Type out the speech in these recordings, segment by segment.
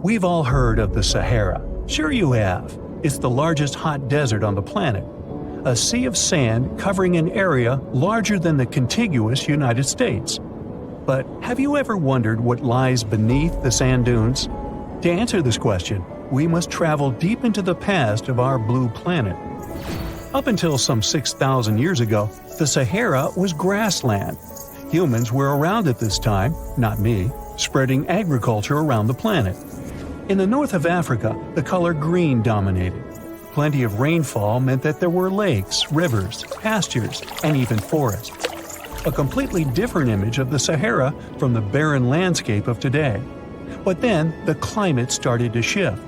We've all heard of the Sahara. Sure you have. It's the largest hot desert on the planet. A sea of sand covering an area larger than the contiguous United States. But have you ever wondered what lies beneath the sand dunes? To answer this question, we must travel deep into the past of our blue planet. Up until some 6,000 years ago, the Sahara was grassland. Humans were around at this time, not me, spreading agriculture around the planet. In the north of Africa, the color green dominated. Plenty of rainfall meant that there were lakes, rivers, pastures, and even forests. A completely different image of the Sahara from the barren landscape of today. But then the climate started to shift.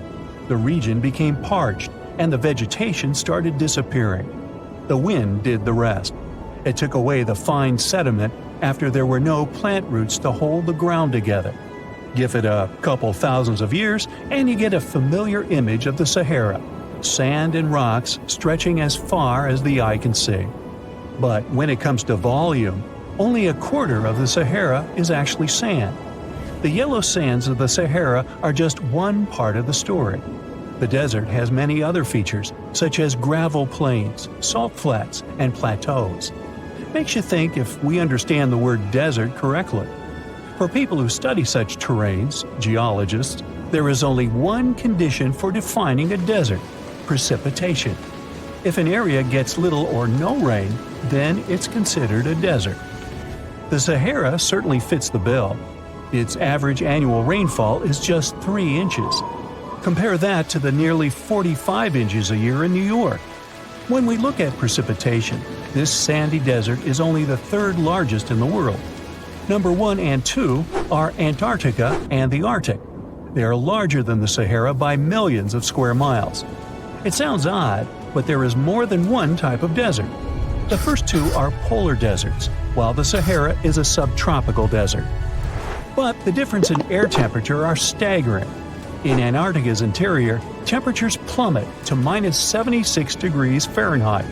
The region became parched, and the vegetation started disappearing. The wind did the rest. It took away the fine sediment after there were no plant roots to hold the ground together. Give it a couple thousands of years, and you get a familiar image of the Sahara. Sand and rocks stretching as far as the eye can see. But when it comes to volume, only a quarter of the Sahara is actually sand. The yellow sands of the Sahara are just one part of the story. The desert has many other features, such as gravel plains, salt flats, and plateaus. Makes you think if we understand the word desert correctly. For people who study such terrains, geologists, there is only one condition for defining a desert: precipitation. If an area gets little or no rain, then it's considered a desert. The Sahara certainly fits the bill. Its average annual rainfall is just 3 inches. Compare that to the nearly 45 inches a year in New York. When we look at precipitation, this sandy desert is only the third largest in the world. Number 1 and 2 are Antarctica and the Arctic. They are larger than the Sahara by millions of square miles. It sounds odd, but there is more than one type of desert. The first two are polar deserts, while the Sahara is a subtropical desert. But the difference in air temperature are staggering. In Antarctica's interior, temperatures plummet to minus 76 degrees Fahrenheit.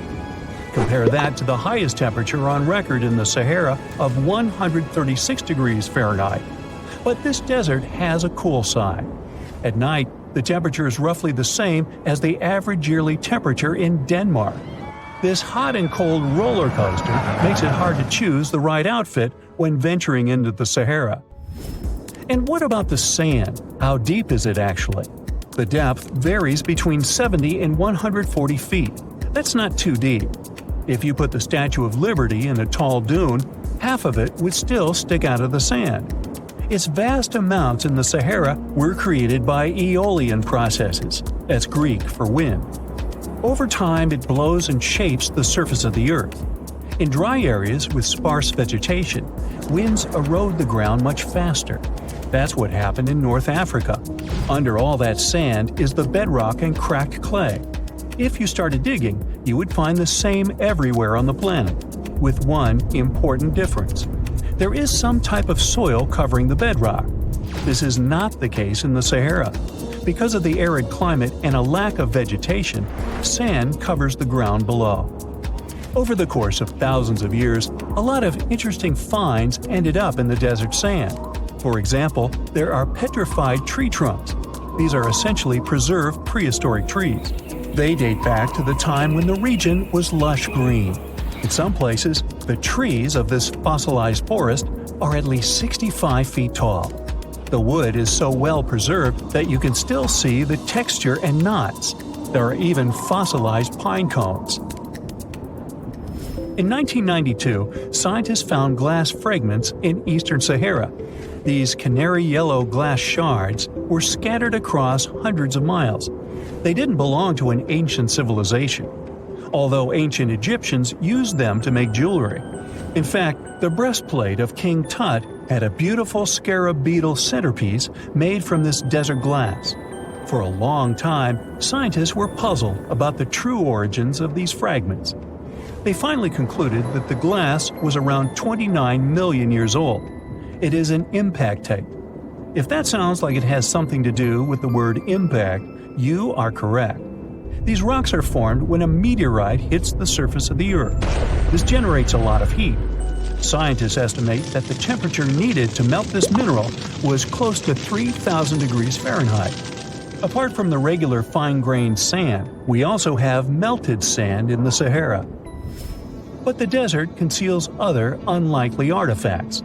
Compare that to the highest temperature on record in the Sahara of 136 degrees Fahrenheit. But this desert has a cool side. At night, the temperature is roughly the same as the average yearly temperature in Denmark. This hot and cold roller coaster makes it hard to choose the right outfit when venturing into the Sahara. And what about the sand? How deep is it actually? The depth varies between 70 and 140 feet. That's not too deep. If you put the Statue of Liberty in a tall dune, half of it would still stick out of the sand. Its vast amounts in the Sahara were created by aeolian processes. That's Greek for wind. Over time, it blows and shapes the surface of the earth. In dry areas with sparse vegetation, winds erode the ground much faster. That's what happened in North Africa. Under all that sand is the bedrock and cracked clay. If you started digging, you would find the same everywhere on the planet, with one important difference. There is some type of soil covering the bedrock. This is not the case in the Sahara. Because of the arid climate and a lack of vegetation, sand covers the ground below. Over the course of thousands of years, a lot of interesting finds ended up in the desert sand. For example, there are petrified tree trunks. These are essentially preserved prehistoric trees. They date back to the time when the region was lush green. In some places, the trees of this fossilized forest are at least 65 feet tall. The wood is so well preserved that you can still see the texture and knots. There are even fossilized pine cones. In 1992, scientists found glass fragments in eastern Sahara. These canary yellow glass shards were scattered across hundreds of miles. They didn't belong to an ancient civilization, although ancient Egyptians used them to make jewelry. In fact, the breastplate of King Tut had a beautiful scarab beetle centerpiece made from this desert glass. For a long time, scientists were puzzled about the true origins of these fragments. They finally concluded that the glass was around 29 million years old. It is an impact tape. If that sounds like it has something to do with the word impact, you are correct. These rocks are formed when a meteorite hits the surface of the Earth. This generates a lot of heat. Scientists estimate that the temperature needed to melt this mineral was close to 3,000 degrees Fahrenheit. Apart from the regular fine-grained sand, we also have melted sand in the Sahara. But the desert conceals other unlikely artifacts.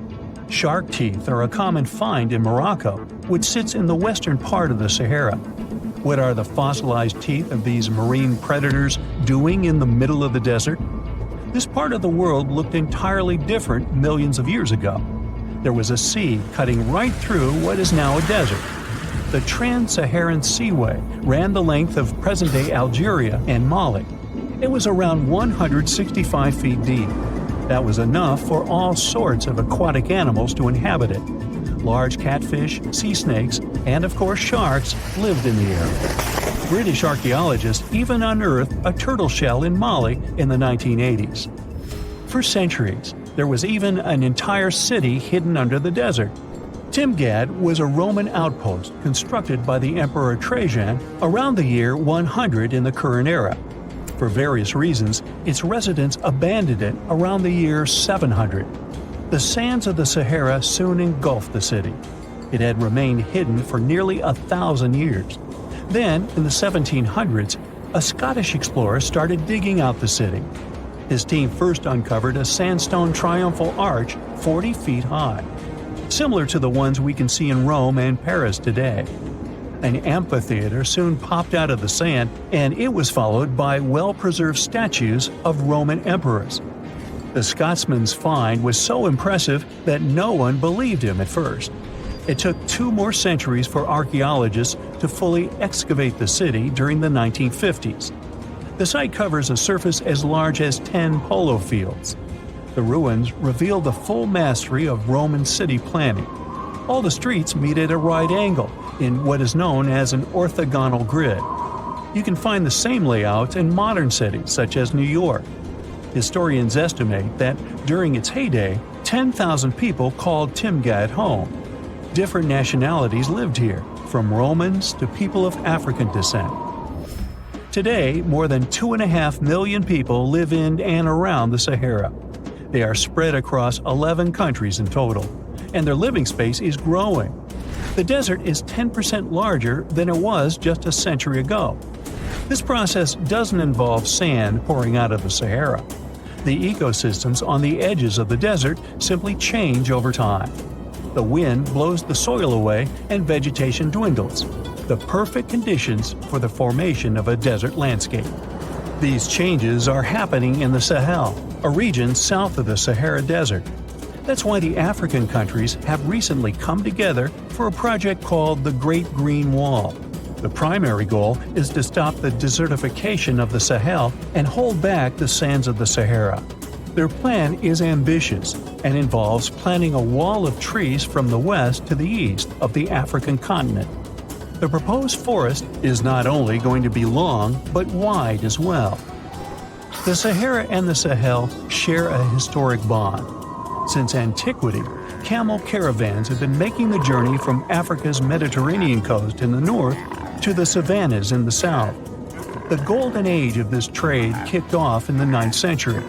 Shark teeth are a common find in Morocco, which sits in the western part of the Sahara. What are the fossilized teeth of these marine predators doing in the middle of the desert? This part of the world looked entirely different millions of years ago. There was a sea cutting right through what is now a desert. The Trans-Saharan Seaway ran the length of present-day Algeria and Mali. It was around 165 feet deep. That was enough for all sorts of aquatic animals to inhabit it. Large catfish, sea snakes, and of course sharks lived in the area. British archaeologists even unearthed a turtle shell in Mali in the 1980s. For centuries, there was even an entire city hidden under the desert. Timgad was a Roman outpost constructed by the Emperor Trajan around the year 100 in the current era. For various reasons, its residents abandoned it around the year 700. The sands of the Sahara soon engulfed the city. It had remained hidden for nearly 1,000 years. Then, in the 1700s, a Scottish explorer started digging out the city. His team first uncovered a sandstone triumphal arch 40 feet high, similar to the ones we can see in Rome and Paris today. An amphitheater soon popped out of the sand, and it was followed by well-preserved statues of Roman emperors. The Scotsman's find was so impressive that no one believed him at first. It took 2 more centuries for archaeologists to fully excavate the city during the 1950s. The site covers a surface as large as 10 polo fields. The ruins reveal the full mastery of Roman city planning. All the streets meet at a right angle in what is known as an orthogonal grid. You can find the same layout in modern cities such as New York. Historians estimate that during its heyday, 10,000 people called Timgad home. Different nationalities lived here, from Romans to people of African descent. Today, more than 2.5 million people live in and around the Sahara. They are spread across 11 countries in total, and their living space is growing. The desert is 10% larger than it was just a century ago. This process doesn't involve sand pouring out of the Sahara. The ecosystems on the edges of the desert simply change over time. The wind blows the soil away and vegetation dwindles. The perfect conditions for the formation of a desert landscape. These changes are happening in the Sahel, a region south of the Sahara Desert. That's why the African countries have recently come together for a project called the Great Green Wall. The primary goal is to stop the desertification of the Sahel and hold back the sands of the Sahara. Their plan is ambitious and involves planting a wall of trees from the west to the east of the African continent. The proposed forest is not only going to be long, but wide as well. The Sahara and the Sahel share a historic bond. Since antiquity, camel caravans have been making the journey from Africa's Mediterranean coast in the north to the savannas in the south. The golden age of this trade kicked off in the 9th century.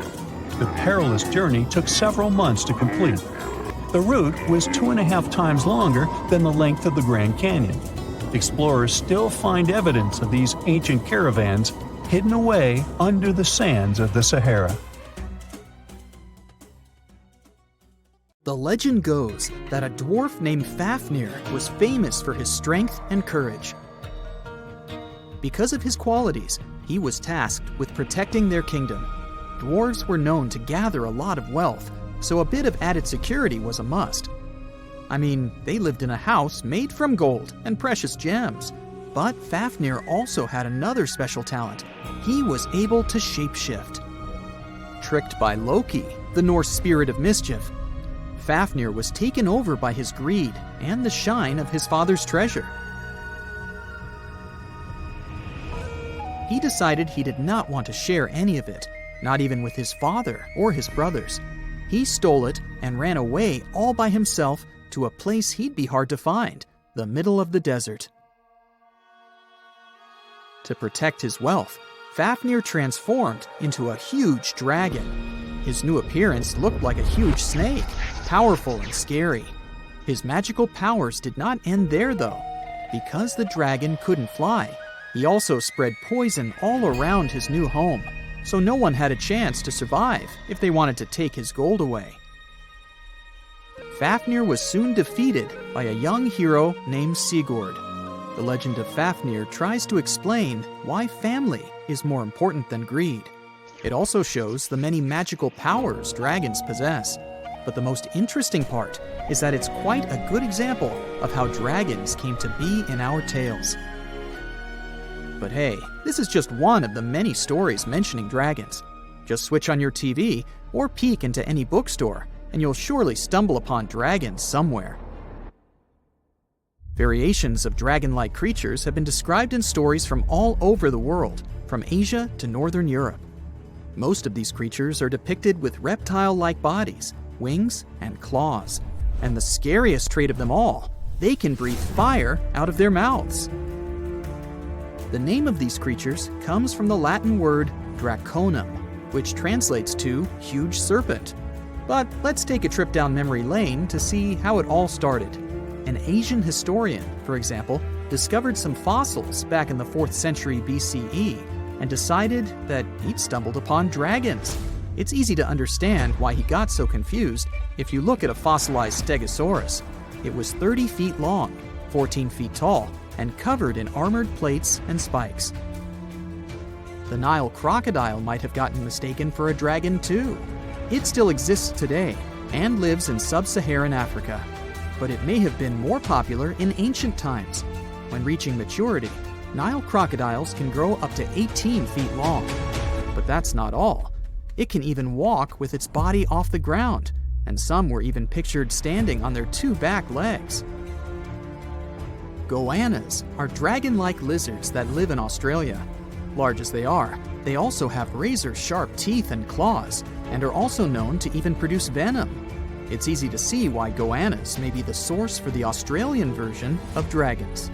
The perilous journey took several months to complete. The route was 2.5 times longer than the length of the Grand Canyon. Explorers still find evidence of these ancient caravans hidden away under the sands of the Sahara. The legend goes that a dwarf named Fafnir was famous for his strength and courage. Because of his qualities, he was tasked with protecting their kingdom. Dwarves were known to gather a lot of wealth, so a bit of added security was a must. I mean, they lived in a house made from gold and precious gems. But Fafnir also had another special talent. He was able to shapeshift. Tricked by Loki, the Norse spirit of mischief, Fafnir was taken over by his greed and the shine of his father's treasure. He decided he did not want to share any of it, not even with his father or his brothers. He stole it and ran away all by himself to a place he'd be hard to find, the middle of the desert. To protect his wealth, Fafnir transformed into a huge dragon. His new appearance looked like a huge snake, powerful and scary. His magical powers did not end there, though. Because the dragon couldn't fly, he also spread poison all around his new home, so no one had a chance to survive if they wanted to take his gold away. Fafnir was soon defeated by a young hero named Sigurd. The legend of Fafnir tries to explain why family is more important than greed. It also shows the many magical powers dragons possess. But the most interesting part is that it's quite a good example of how dragons came to be in our tales. But hey, this is just one of the many stories mentioning dragons. Just switch on your TV or peek into any bookstore, and you'll surely stumble upon dragons somewhere. Variations of dragon-like creatures have been described in stories from all over the world, from Asia to Northern Europe. Most of these creatures are depicted with reptile-like bodies, wings, and claws. And the scariest trait of them all, they can breathe fire out of their mouths. The name of these creatures comes from the Latin word draconum, which translates to huge serpent. But let's take a trip down memory lane to see how it all started. An Asian historian, for example, discovered some fossils back in the 4th century BCE and decided that he'd stumbled upon dragons. It's easy to understand why he got so confused if you look at a fossilized stegosaurus. It was 30 feet long, 14 feet tall, and covered in armored plates and spikes. The Nile crocodile might have gotten mistaken for a dragon too. It still exists today and lives in sub-Saharan Africa. But it may have been more popular in ancient times. When reaching maturity, Nile crocodiles can grow up to 18 feet long. But that's not all. It can even walk with its body off the ground, and some were even pictured standing on their 2 back legs. Goannas are dragon-like lizards that live in Australia. Large as they are, they also have razor-sharp teeth and claws, and are also known to even produce venom. It's easy to see why goannas may be the source for the Australian version of dragons.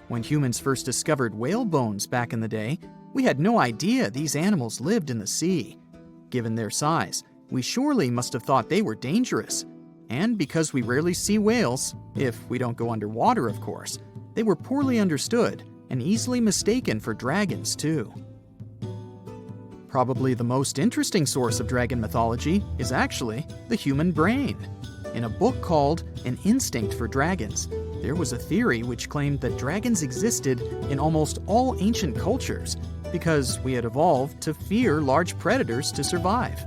When humans first discovered whale bones back in the day, we had no idea these animals lived in the sea. Given their size, we surely must have thought they were dangerous. And because we rarely see whales, if we don't go underwater of course, they were poorly understood and easily mistaken for dragons too. Probably the most interesting source of dragon mythology is actually the human brain. In a book called An Instinct for Dragons, there was a theory which claimed that dragons existed in almost all ancient cultures because we had evolved to fear large predators to survive.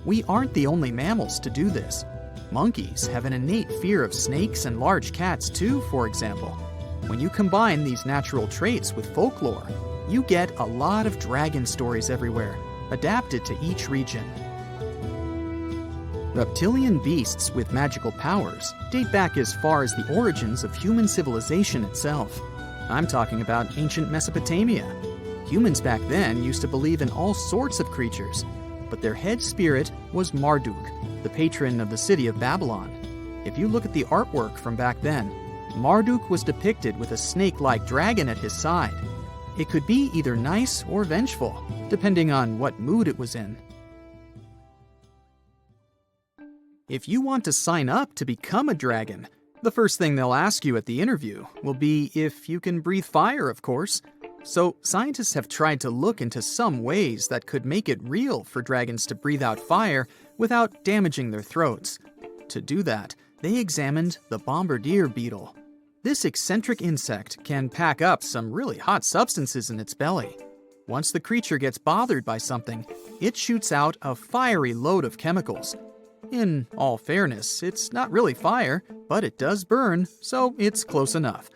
We aren't the only mammals to do this. Monkeys have an innate fear of snakes and large cats too, for example. When you combine these natural traits with folklore, you get a lot of dragon stories everywhere, adapted to each region. Reptilian beasts with magical powers date back as far as the origins of human civilization itself. I'm talking about ancient Mesopotamia. Humans back then used to believe in all sorts of creatures, but their head spirit was Marduk, the patron of the city of Babylon. If you look at the artwork from back then, Marduk was depicted with a snake-like dragon at his side. It could be either nice or vengeful, depending on what mood it was in. If you want to sign up to become a dragon, the first thing they'll ask you at the interview will be if you can breathe fire, of course. So scientists have tried to look into some ways that could make it real for dragons to breathe out fire without damaging their throats. To do that, they examined the bombardier beetle. This eccentric insect can pack up some really hot substances in its belly. Once the creature gets bothered by something, it shoots out a fiery load of chemicals. In all fairness, it's not really fire, but it does burn, so it's close enough.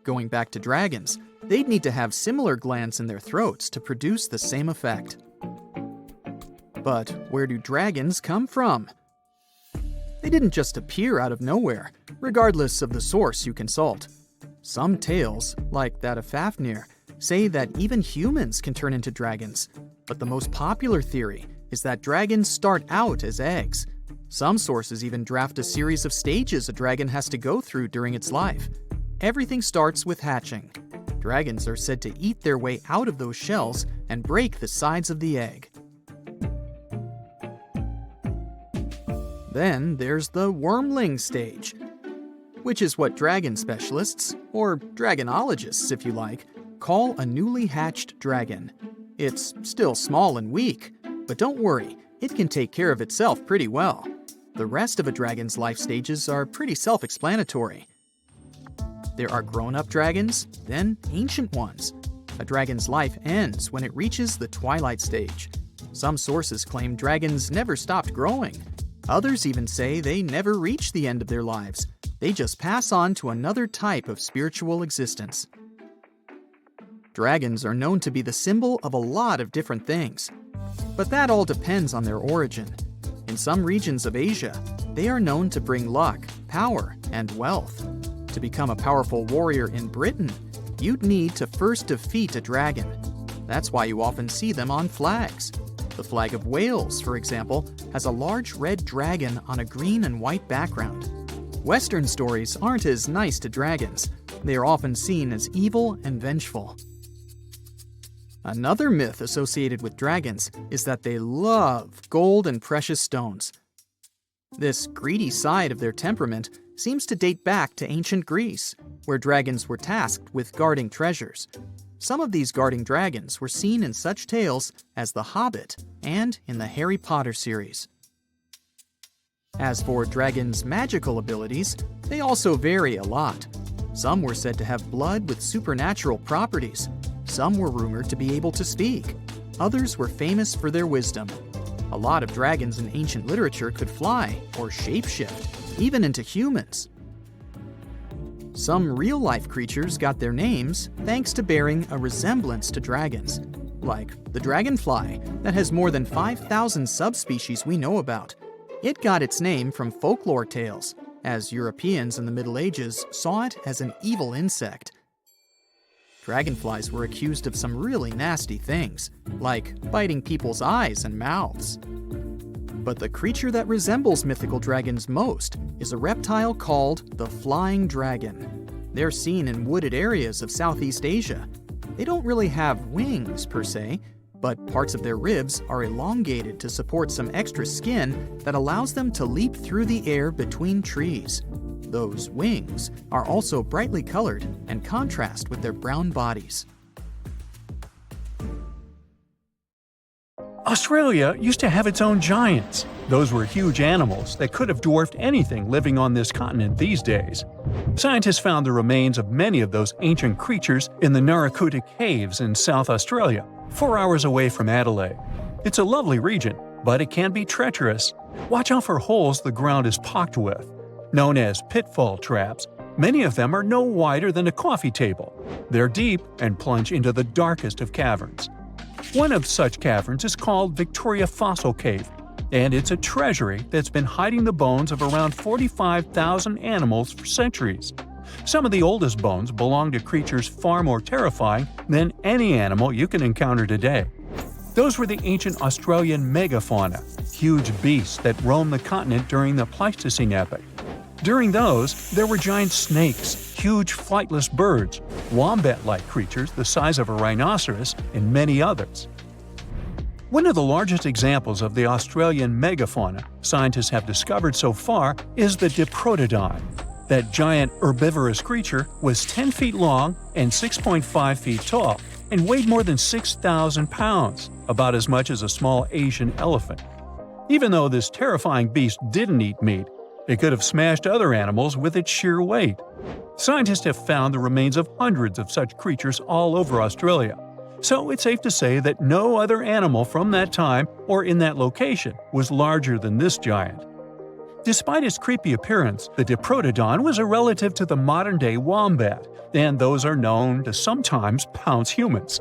Going back to dragons, they'd need to have similar glands in their throats to produce the same effect. But where do dragons come from? They didn't just appear out of nowhere, regardless of the source you consult. Some tales, like that of Fafnir, say that even humans can turn into dragons. But the most popular theory is that dragons start out as eggs. Some sources even draft a series of stages a dragon has to go through during its life. Everything starts with hatching. Dragons are said to eat their way out of those shells and break the sides of the egg. Then there's the wormling stage, which is what dragon specialists, or dragonologists if you like, call a newly hatched dragon. It's still small and weak, but don't worry, it can take care of itself pretty well. The rest of a dragon's life stages are pretty self-explanatory. There are grown-up dragons, then ancient ones. A dragon's life ends when it reaches the twilight stage. Some sources claim dragons never stopped growing. Others even say they never reach the end of their lives. They just pass on to another type of spiritual existence. Dragons are known to be the symbol of a lot of different things, but that all depends on their origin. In some regions of Asia, they are known to bring luck, power, and wealth. To become a powerful warrior in Britain, you'd need to first defeat a dragon. That's why you often see them on flags. The flag of Wales, for example, has a large red dragon on a green and white background. Western stories aren't as nice to dragons. They are often seen as evil and vengeful. Another myth associated with dragons is that they love gold and precious stones. This greedy side of their temperament seems to date back to ancient Greece, where dragons were tasked with guarding treasures. Some of these guarding dragons were seen in such tales as The Hobbit and in the Harry Potter series. As for dragons' magical abilities, they also vary a lot. Some were said to have blood with supernatural properties. Some were rumored to be able to speak. Others were famous for their wisdom. A lot of dragons in ancient literature could fly or shapeshift, even into humans. Some real-life creatures got their names thanks to bearing a resemblance to dragons, like the dragonfly that has more than 5,000 subspecies we know about. It got its name from folklore tales, as Europeans in the Middle Ages saw it as an evil insect. Dragonflies were accused of some really nasty things, like biting people's eyes and mouths. But the creature that resembles mythical dragons most is a reptile called the flying dragon. They're seen in wooded areas of Southeast Asia. They don't really have wings per se, but parts of their ribs are elongated to support some extra skin that allows them to leap through the air between trees. Those wings are also brightly colored and contrast with their brown bodies. Australia used to have its own giants. Those were huge animals that could have dwarfed anything living on this continent these days. Scientists found the remains of many of those ancient creatures in the Narracuta Caves in South Australia, 4 hours away from Adelaide. It's a lovely region, but it can be treacherous. Watch out for holes the ground is pocked with. Known as pitfall traps, many of them are no wider than a coffee table. They're deep and plunge into the darkest of caverns. One of such caverns is called Victoria Fossil Cave, and it's a treasury that's been hiding the bones of around 45,000 animals for centuries. Some of the oldest bones belong to creatures far more terrifying than any animal you can encounter today. Those were the ancient Australian Megafauna, huge beasts that roamed the continent during the Pleistocene epoch. During those, there were giant snakes, huge flightless birds, wombat-like creatures the size of a rhinoceros, and many others. One of the largest examples of the Australian megafauna scientists have discovered so far is the Diprotodon. That giant herbivorous creature was 10 feet long and 6.5 feet tall, and weighed more than 6,000 pounds, about as much as a small Asian elephant. Even though this terrifying beast didn't eat meat, it could have smashed other animals with its sheer weight. Scientists have found the remains of hundreds of such creatures all over Australia, so it's safe to say that no other animal from that time or in that location was larger than this giant. Despite its creepy appearance, the Diprotodon was a relative to the modern-day wombat, and those are known to sometimes pounce humans.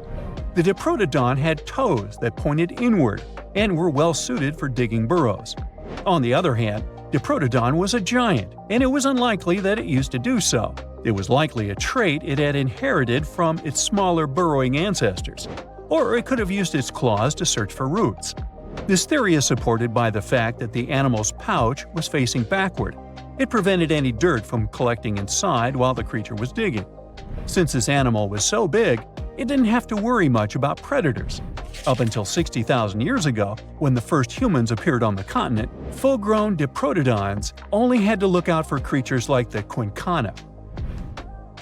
The Diprotodon had toes that pointed inward and were well suited for digging burrows. On the other hand, Diprotodon was a giant, and it was unlikely that it used to do so. It was likely a trait it had inherited from its smaller burrowing ancestors, or it could have used its claws to search for roots. This theory is supported by the fact that the animal's pouch was facing backward. It prevented any dirt from collecting inside while the creature was digging. Since this animal was so big, it didn't have to worry much about predators. Up until 60,000 years ago, when the first humans appeared on the continent, full-grown diprotodons only had to look out for creatures like the quincana.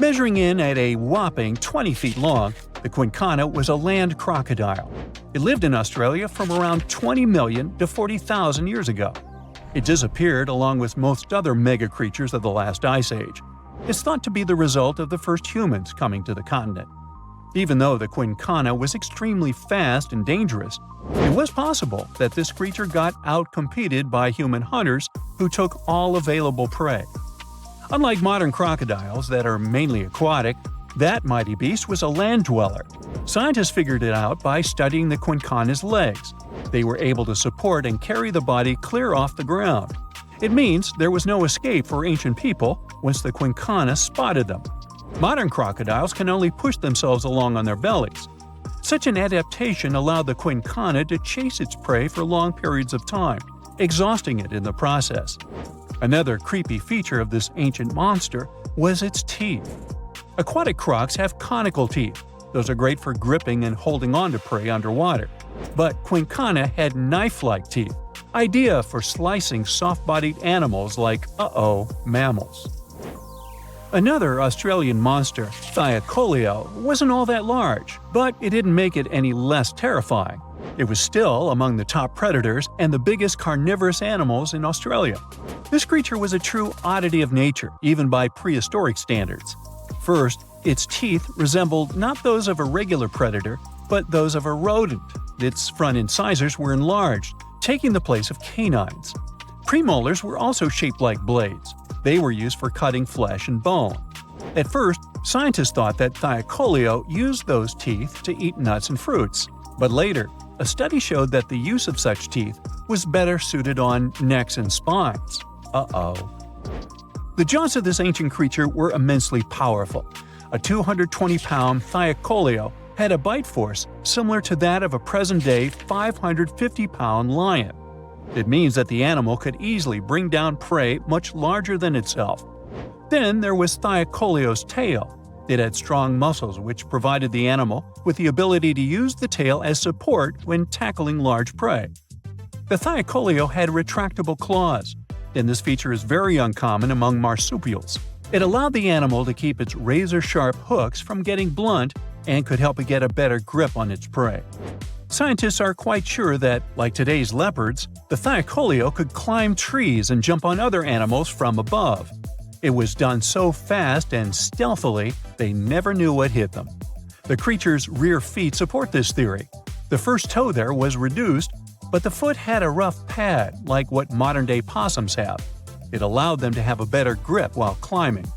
Measuring in at a whopping 20 feet long, the quincana was a land crocodile. It lived in Australia from around 20 million to 40,000 years ago. It disappeared along with most other mega creatures of the last ice age. It's thought to be the result of the first humans coming to the continent. Even though the quincana was extremely fast and dangerous, it was possible that this creature got outcompeted by human hunters who took all available prey. Unlike modern crocodiles that are mainly aquatic, that mighty beast was a land dweller. Scientists figured it out by studying the quincana's legs. They were able to support and carry the body clear off the ground. It means there was no escape for ancient people once the quincana spotted them. Modern crocodiles can only push themselves along on their bellies. Such an adaptation allowed the quincana to chase its prey for long periods of time, exhausting it in the process. Another creepy feature of this ancient monster was its teeth. Aquatic crocs have conical teeth. Those are great for gripping and holding on to prey underwater. But quincana had knife-like teeth, ideal for slicing soft-bodied animals like, mammals. Another Australian monster, Thylacoleo, wasn't all that large, but it didn't make it any less terrifying. It was still among the top predators and the biggest carnivorous animals in Australia. This creature was a true oddity of nature, even by prehistoric standards. First, its teeth resembled not those of a regular predator, but those of a rodent. Its front incisors were enlarged, taking the place of canines. Premolars were also shaped like blades. They were used for cutting flesh and bone. At first, scientists thought that Thylacoleo used those teeth to eat nuts and fruits. But later, a study showed that the use of such teeth was better suited on necks and spines. The jaws of this ancient creature were immensely powerful. A 220-pound Thylacoleo had a bite force similar to that of a present-day 550-pound lion. It means that the animal could easily bring down prey much larger than itself. Then there was Thylacoleo's tail. It had strong muscles which provided the animal with the ability to use the tail as support when tackling large prey. The Thylacoleo had retractable claws, and this feature is very uncommon among marsupials. It allowed the animal to keep its razor-sharp hooks from getting blunt and could help it get a better grip on its prey. Scientists are quite sure that, like today's leopards, the Thylacoleo could climb trees and jump on other animals from above. It was done so fast and stealthily they never knew what hit them. The creature's rear feet support this theory. The first toe there was reduced, but the foot had a rough pad like what modern-day possums have. It allowed them to have a better grip while climbing.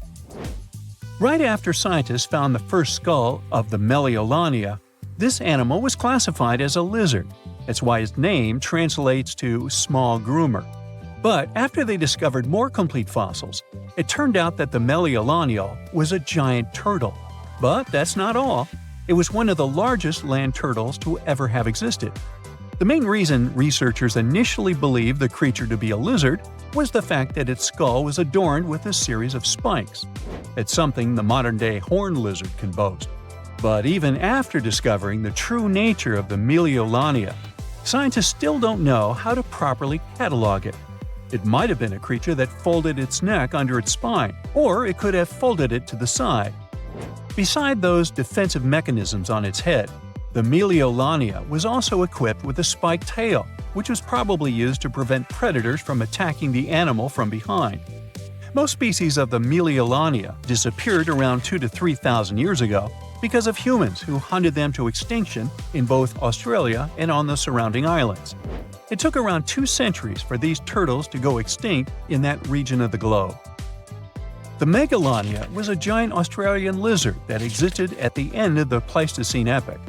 Right after scientists found the first skull of the Meliolania, this animal was classified as a lizard. That's why its name translates to small groomer. But after they discovered more complete fossils, it turned out that the Meliolania was a giant turtle. But that's not all. It was one of the largest land turtles to ever have existed. The main reason researchers initially believed the creature to be a lizard was the fact that its skull was adorned with a series of spikes. It's something the modern-day horned lizard can boast. But even after discovering the true nature of the Meliolania, scientists still don't know how to properly catalog it. It might have been a creature that folded its neck under its spine, or it could have folded it to the side. Beside those defensive mechanisms on its head, the Meliolania was also equipped with a spiked tail, which was probably used to prevent predators from attacking the animal from behind. Most species of the Meliolania disappeared around 2,000 to 3,000 years ago because of humans who hunted them to extinction in both Australia and on the surrounding islands. It took around 2 centuries for these turtles to go extinct in that region of the globe. The Megalania was a giant Australian lizard that existed at the end of the Pleistocene epoch.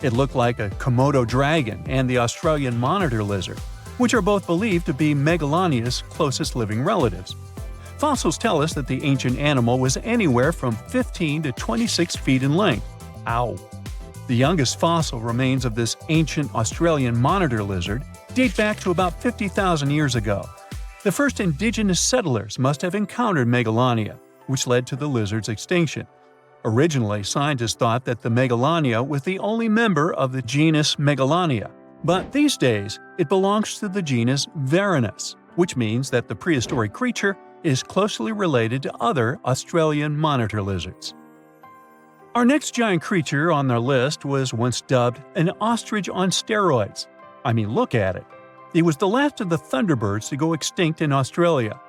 It looked like a Komodo dragon and the Australian monitor lizard, which are both believed to be Megalania's closest living relatives. Fossils tell us that the ancient animal was anywhere from 15 to 26 feet in length. Ow! The youngest fossil remains of this ancient Australian monitor lizard date back to about 50,000 years ago. The first indigenous settlers must have encountered Megalania, which led to the lizard's extinction. Originally, scientists thought that the Megalania was the only member of the genus Megalania, but these days it belongs to the genus Venomous, which means that the prehistoric creature is closely related to other Australian monitor lizards. Our next giant creature on the list was once dubbed an ostrich on steroids. I mean, look at it. It was the last of the Thunderbirds to go extinct in Australia.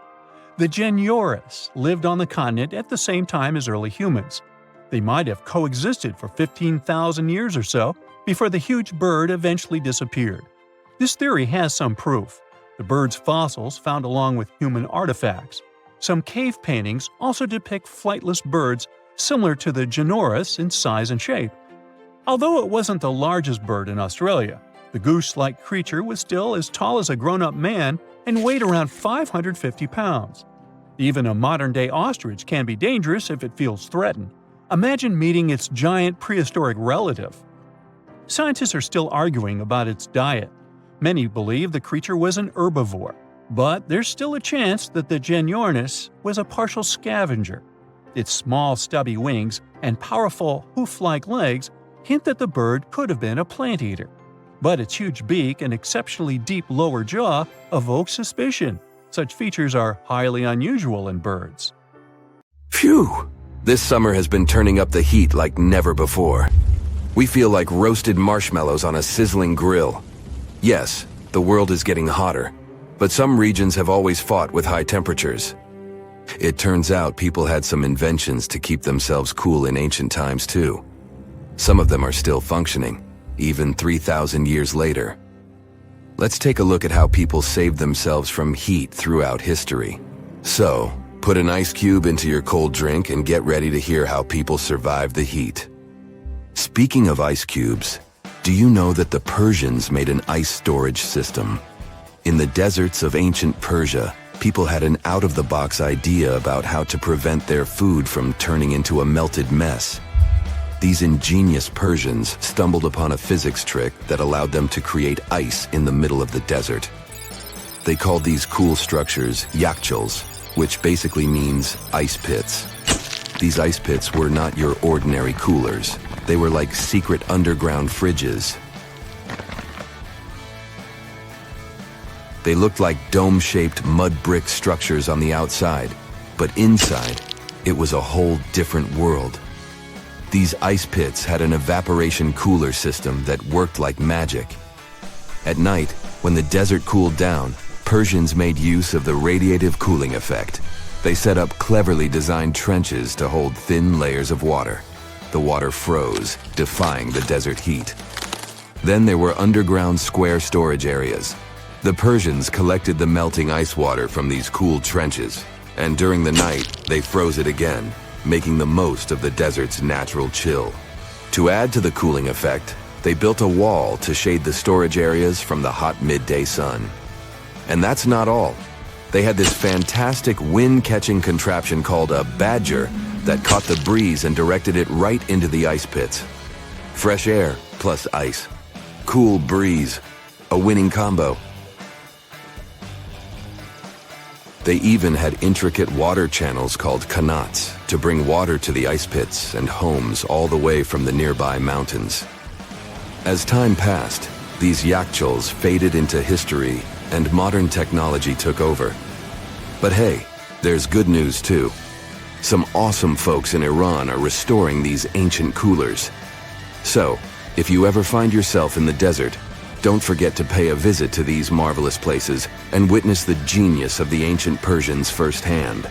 The Dinosaurs lived on the continent at the same time as early humans. They might have coexisted for 15,000 years or so before the huge bird eventually disappeared. This theory has some proof. The bird's fossils found along with human artifacts. Some cave paintings also depict flightless birds similar to the Dinosaurs in size and shape. Although it wasn't the largest bird in Australia, the goose-like creature was still as tall as a grown-up man and weighed around 550 pounds. Even a modern-day ostrich can be dangerous if it feels threatened. Imagine meeting its giant prehistoric relative. Scientists are still arguing about its diet. Many believe the creature was an herbivore, but there's still a chance that the Dinosaurus was a partial scavenger. Its small, stubby wings and powerful hoof-like legs hint that the bird could have been a plant eater. But its huge beak and exceptionally deep lower jaw evoke suspicion. Such features are highly unusual in birds. Phew! This summer has been turning up the heat like never before. We feel like roasted marshmallows on a sizzling grill. Yes, the world is getting hotter, but some regions have always fought with high temperatures. It turns out people had some inventions to keep themselves cool in ancient times too. Some of them are still functioning, even 3,000 years later. Let's take a look at how people saved themselves from heat throughout history. So, put an ice cube into your cold drink and get ready to hear how people survived the heat. Speaking of ice cubes, do you know that the Persians made an ice storage system? In the deserts of ancient Persia, people had an out-of-the-box idea about how to prevent their food from turning into a melted mess. These ingenious Persians stumbled upon a physics trick that allowed them to create ice in the middle of the desert. They called these cool structures yakhchals, which basically means ice pits. These ice pits were not your ordinary coolers. They were like secret underground fridges. They looked like dome-shaped mud brick structures on the outside, but inside, it was a whole different world. These ice pits had an evaporation cooler system that worked like magic. At night, when the desert cooled down, Persians made use of the radiative cooling effect. They set up cleverly designed trenches to hold thin layers of water. The water froze, defying the desert heat. Then there were underground square storage areas. The Persians collected the melting ice water from these cooled trenches, and during the night, they froze it again, making the most of the desert's natural chill. To add to the cooling effect, they built a wall to shade the storage areas from the hot midday sun. And that's not all. They had this fantastic wind-catching contraption called a badger that caught the breeze and directed it right into the ice pits. Fresh air plus ice. Cool breeze. A winning combo. They even had intricate water channels called qanats to bring water to the ice pits and homes all the way from the nearby mountains. As time passed, these yakhchals faded into history and modern technology took over. But hey, there's good news too. Some awesome folks in Iran are restoring these ancient coolers. So, if you ever find yourself in the desert, don't forget to pay a visit to these marvelous places and witness the genius of the ancient Persians firsthand.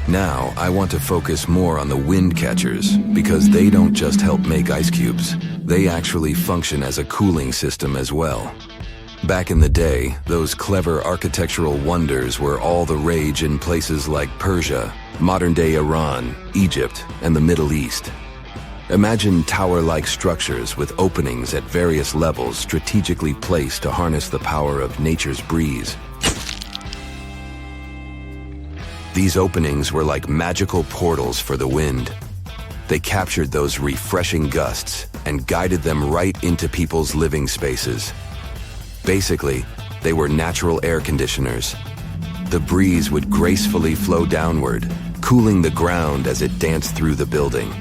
Now, I want to focus more on the wind catchers because they don't just help make ice cubes. They actually function as a cooling system as well. Back in the day, those clever architectural wonders were all the rage in places like Persia, modern-day Iran, Egypt, and the Middle East. Imagine tower-like structures with openings at various levels strategically placed to harness the power of nature's breeze. These openings were like magical portals for the wind. They captured those refreshing gusts and guided them right into people's living spaces. Basically, they were natural air conditioners. The breeze would gracefully flow downward, cooling the ground as it danced through the building.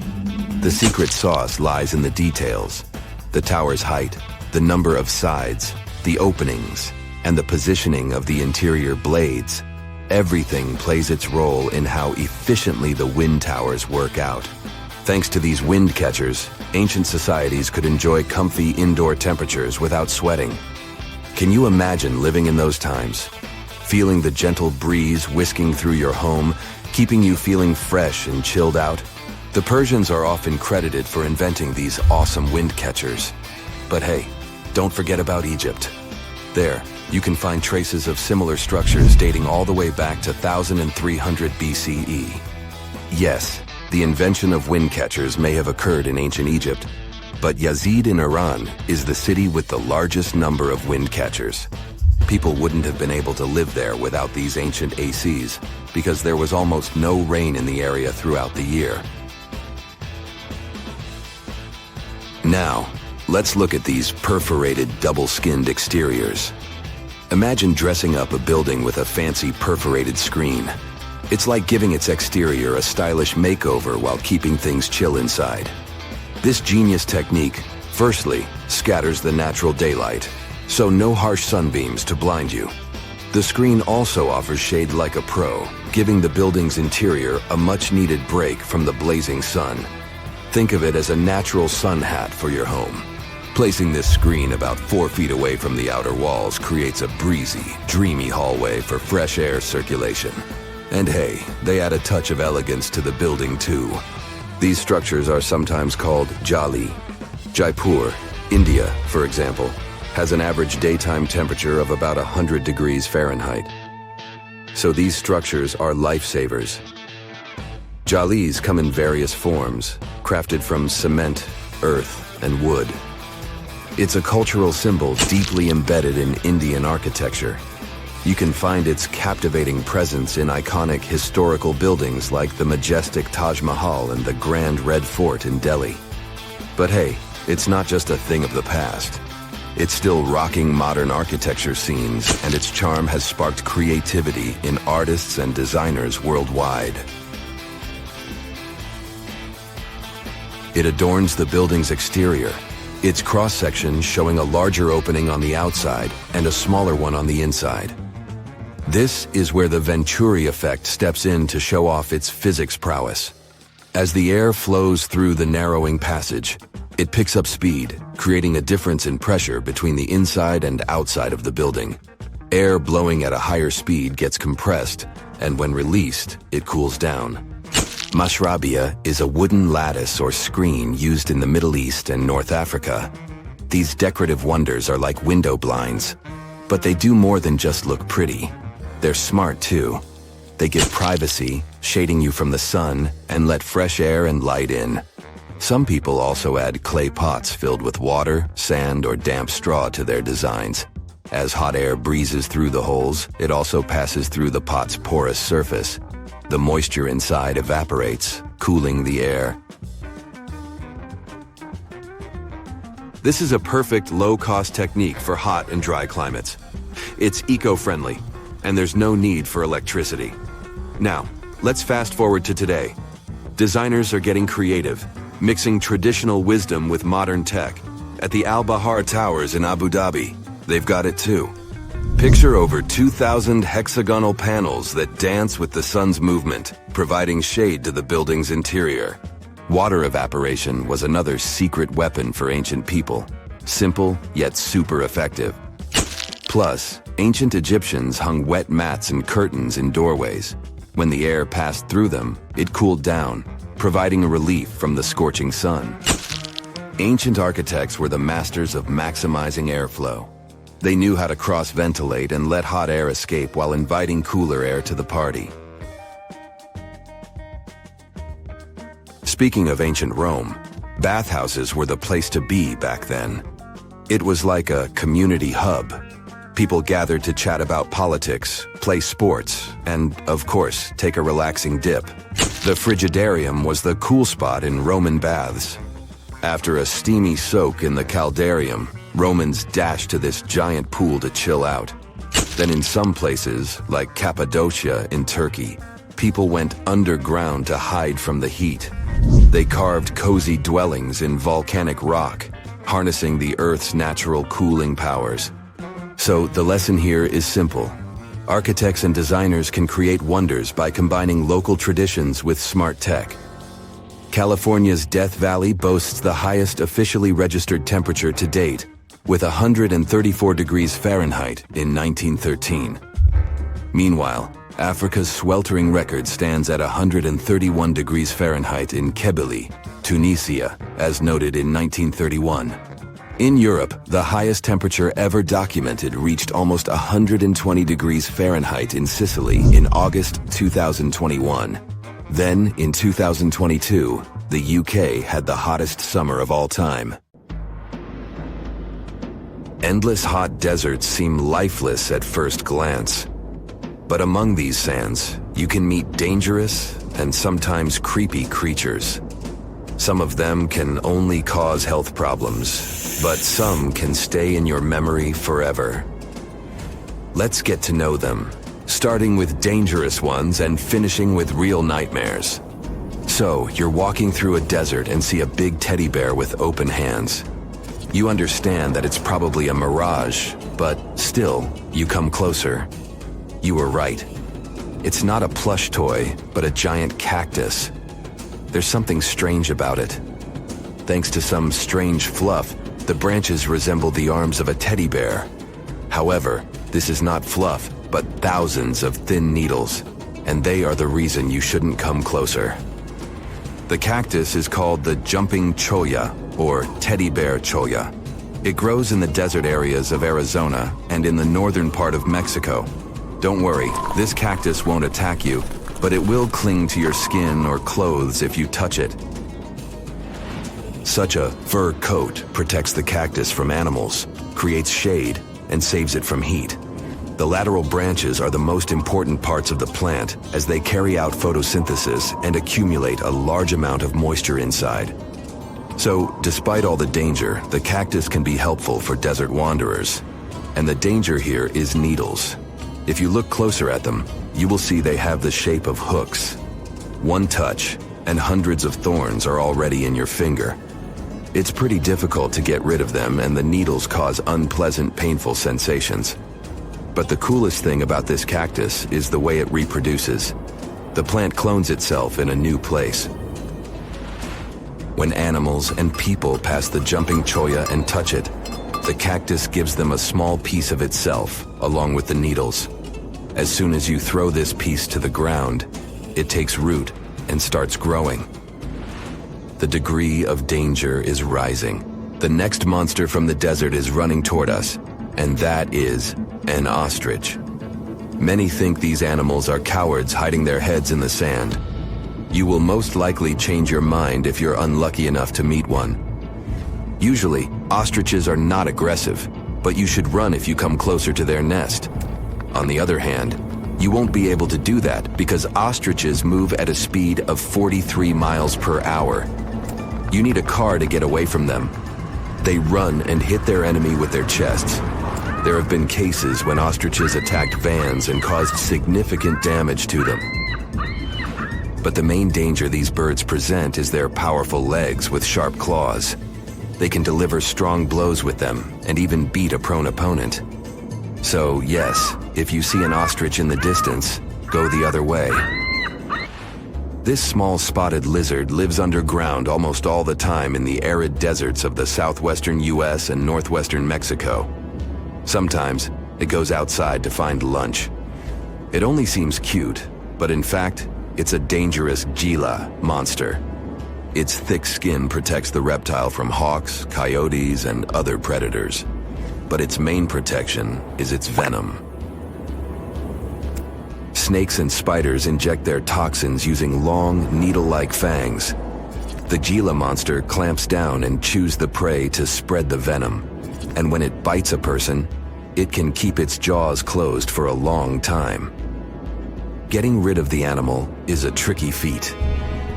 The secret sauce lies in the details. The tower's height, the number of sides, the openings, and the positioning of the interior blades. Everything plays its role in how efficiently the wind towers work out. Thanks to these wind catchers, ancient societies could enjoy comfy indoor temperatures without sweating. Can you imagine living in those times? Feeling the gentle breeze whisking through your home, keeping you feeling fresh and chilled out? The Persians are often credited for inventing these awesome wind catchers. But hey, don't forget about Egypt. There, you can find traces of similar structures dating all the way back to 1300 BCE. Yes, the invention of wind catchers may have occurred in ancient Egypt, but Yazid in Iran is the city with the largest number of wind catchers. People wouldn't have been able to live there without these ancient ACs, because there was almost no rain in the area throughout the year. Now, let's look at these perforated double-skinned exteriors. Imagine dressing up a building with a fancy perforated screen. It's like giving its exterior a stylish makeover while keeping things chill inside. This genius technique, firstly, scatters the natural daylight, so no harsh sunbeams to blind you. The screen also offers shade like a pro, giving the building's interior a much-needed break from the blazing sun. Think of it as a natural sun hat for your home. Placing this screen about 4 feet away from the outer walls creates a breezy, dreamy hallway for fresh air circulation. And hey, they add a touch of elegance to the building too. These structures are sometimes called jali. Jaipur, India, for example, has an average daytime temperature of about 100 degrees Fahrenheit. So these structures are lifesavers. Jalis come in various forms, crafted from cement, earth, and wood. It's a cultural symbol deeply embedded in Indian architecture. You can find its captivating presence in iconic historical buildings like the majestic Taj Mahal and the Grand Red Fort in Delhi. But hey, it's not just a thing of the past. It's still rocking modern architecture scenes, and its charm has sparked creativity in artists and designers worldwide. It adorns the building's exterior, its cross-section showing a larger opening on the outside and a smaller one on the inside. This is where the Venturi effect steps in to show off its physics prowess. As the air flows through the narrowing passage, it picks up speed, creating a difference in pressure between the inside and outside of the building. Air blowing at a higher speed gets compressed, and when released, it cools down. Mashrabia is a wooden lattice or screen used in the Middle East and North Africa. These decorative wonders are like window blinds, but they do more than just look pretty. They're smart too. They give privacy, shading you from the sun, and let fresh air and light in. Some people also add clay pots filled with water, sand, or damp straw to their designs. As hot air breezes through the holes, it also passes through the pot's porous surface. The moisture inside evaporates, cooling the air. This is a perfect low-cost technique for hot and dry climates. It's eco-friendly, and there's no need for electricity. Now, let's fast forward to today. Designers are getting creative, mixing traditional wisdom with modern tech. At the Al Bahar Towers in Abu Dhabi, they've got it too. Picture over 2,000 hexagonal panels that dance with the sun's movement, providing shade to the building's interior. Water evaporation was another secret weapon for ancient people. Simple, yet super effective. Plus, ancient Egyptians hung wet mats and curtains in doorways. When the air passed through them, it cooled down, providing a relief from the scorching sun. Ancient architects were the masters of maximizing airflow. They knew how to cross-ventilate and let hot air escape while inviting cooler air to the party. Speaking of ancient Rome, bathhouses were the place to be back then. It was like a community hub. People gathered to chat about politics, play sports, and, of course, take a relaxing dip. The frigidarium was the cool spot in Roman baths. After a steamy soak in the caldarium, Romans dashed to this giant pool to chill out. Then in some places, like Cappadocia in Turkey, people went underground to hide from the heat. They carved cozy dwellings in volcanic rock, harnessing the Earth's natural cooling powers. So the lesson here is simple. Architects and designers can create wonders by combining local traditions with smart tech. California's Death Valley boasts the highest officially registered temperature to date, with 134 degrees Fahrenheit in 1913. Meanwhile, Africa's sweltering record stands at 131 degrees Fahrenheit in Kebili, Tunisia, as noted in 1931. In Europe, the highest temperature ever documented reached almost 120 degrees Fahrenheit in Sicily in August 2021. Then, in 2022, the UK had the hottest summer of all time. Endless hot deserts seem lifeless at first glance. But among these sands, you can meet dangerous and sometimes creepy creatures. Some of them can only cause health problems, but some can stay in your memory forever. Let's get to know them, starting with dangerous ones and finishing with real nightmares. So, you're walking through a desert and see a big teddy bear with open hands. You understand that it's probably a mirage, but still, you come closer. You were right. It's not a plush toy, but a giant cactus. There's something strange about it. Thanks to some strange fluff, the branches resemble the arms of a teddy bear. However, this is not fluff, but thousands of thin needles, and they are the reason you shouldn't come closer. The cactus is called the jumping cholla, or teddy bear cholla. It grows in the desert areas of Arizona and in the northern part of Mexico. Don't worry, this cactus won't attack you, but it will cling to your skin or clothes if you touch it. Such a fur coat protects the cactus from animals, creates shade, and saves it from heat. The lateral branches are the most important parts of the plant as they carry out photosynthesis and accumulate a large amount of moisture inside. So, despite all the danger, the cactus can be helpful for desert wanderers. And the danger here is needles. If you look closer at them, you will see they have the shape of hooks. One touch, and hundreds of thorns are already in your finger. It's pretty difficult to get rid of them, and the needles cause unpleasant, painful sensations. But the coolest thing about this cactus is the way it reproduces. The plant clones itself in a new place. When animals and people pass the jumping cholla and touch it, the cactus gives them a small piece of itself, along with the needles. As soon as you throw this piece to the ground, it takes root and starts growing. The degree of danger is rising. The next monster from the desert is running toward us, and that is an ostrich. Many think these animals are cowards hiding their heads in the sand. You will most likely change your mind if you're unlucky enough to meet one. Usually, ostriches are not aggressive, but you should run if you come closer to their nest. On the other hand, you won't be able to do that because ostriches move at a speed of 43 miles per hour. You need a car to get away from them. They run and hit their enemy with their chests. There have been cases when ostriches attacked vans and caused significant damage to them. But the main danger these birds present is their powerful legs with sharp claws. They can deliver strong blows with them and even beat a prone opponent. So yes, if you see an ostrich in the distance, go the other way. This small spotted lizard lives underground almost all the time in the arid deserts of the southwestern US and northwestern Mexico. Sometimes, it goes outside to find lunch. It only seems cute, but in fact, it's a dangerous Gila monster. Its thick skin protects the reptile from hawks, coyotes, and other predators. But its main protection is its venom. Snakes and spiders inject their toxins using long, needle-like fangs. The Gila monster clamps down and chews the prey to spread the venom. And when it bites a person, it can keep its jaws closed for a long time. Getting rid of the animal is a tricky feat.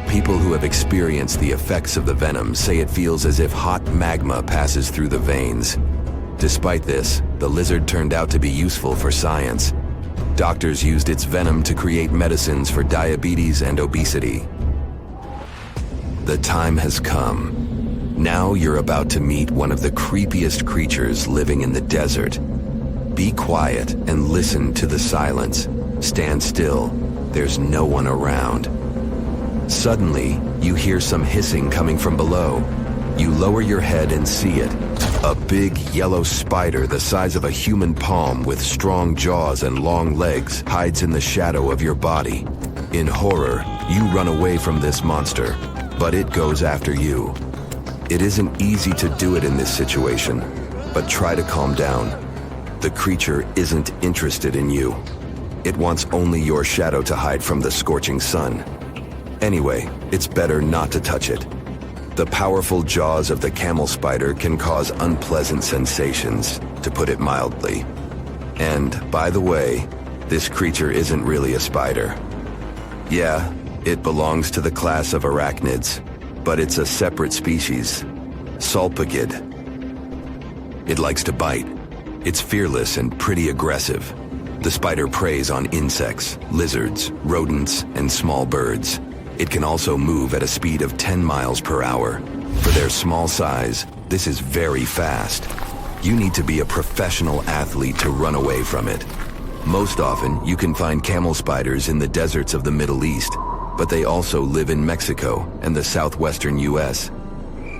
People who have experienced the effects of the venom say it feels as if hot magma passes through the veins. Despite this, the lizard turned out to be useful for science. Doctors used its venom to create medicines for diabetes and obesity. The time has come. Now you're about to meet one of the creepiest creatures living in the desert. Be quiet and listen to the silence. Stand still. There's no one around. Suddenly, you hear some hissing coming from below. You lower your head and see it. A big yellow spider the size of a human palm with strong jaws and long legs hides in the shadow of your body. In horror, you run away from this monster, but it goes after you. It isn't easy to do it in this situation, but try to calm down. The creature isn't interested in you. It wants only your shadow to hide from the scorching sun. Anyway, it's better not to touch it. The powerful jaws of the camel spider can cause unpleasant sensations, to put it mildly. And, by the way, this creature isn't really a spider. Yeah, it belongs to the class of arachnids, but it's a separate species, Sulpagid. It likes to bite. It's fearless and pretty aggressive. The spider preys on insects, lizards, rodents, and small birds. It can also move at a speed of 10 miles per hour. For their small size, this is very fast. You need to be a professional athlete to run away from it. Most often, you can find camel spiders in the deserts of the Middle East, but they also live in Mexico and the southwestern US.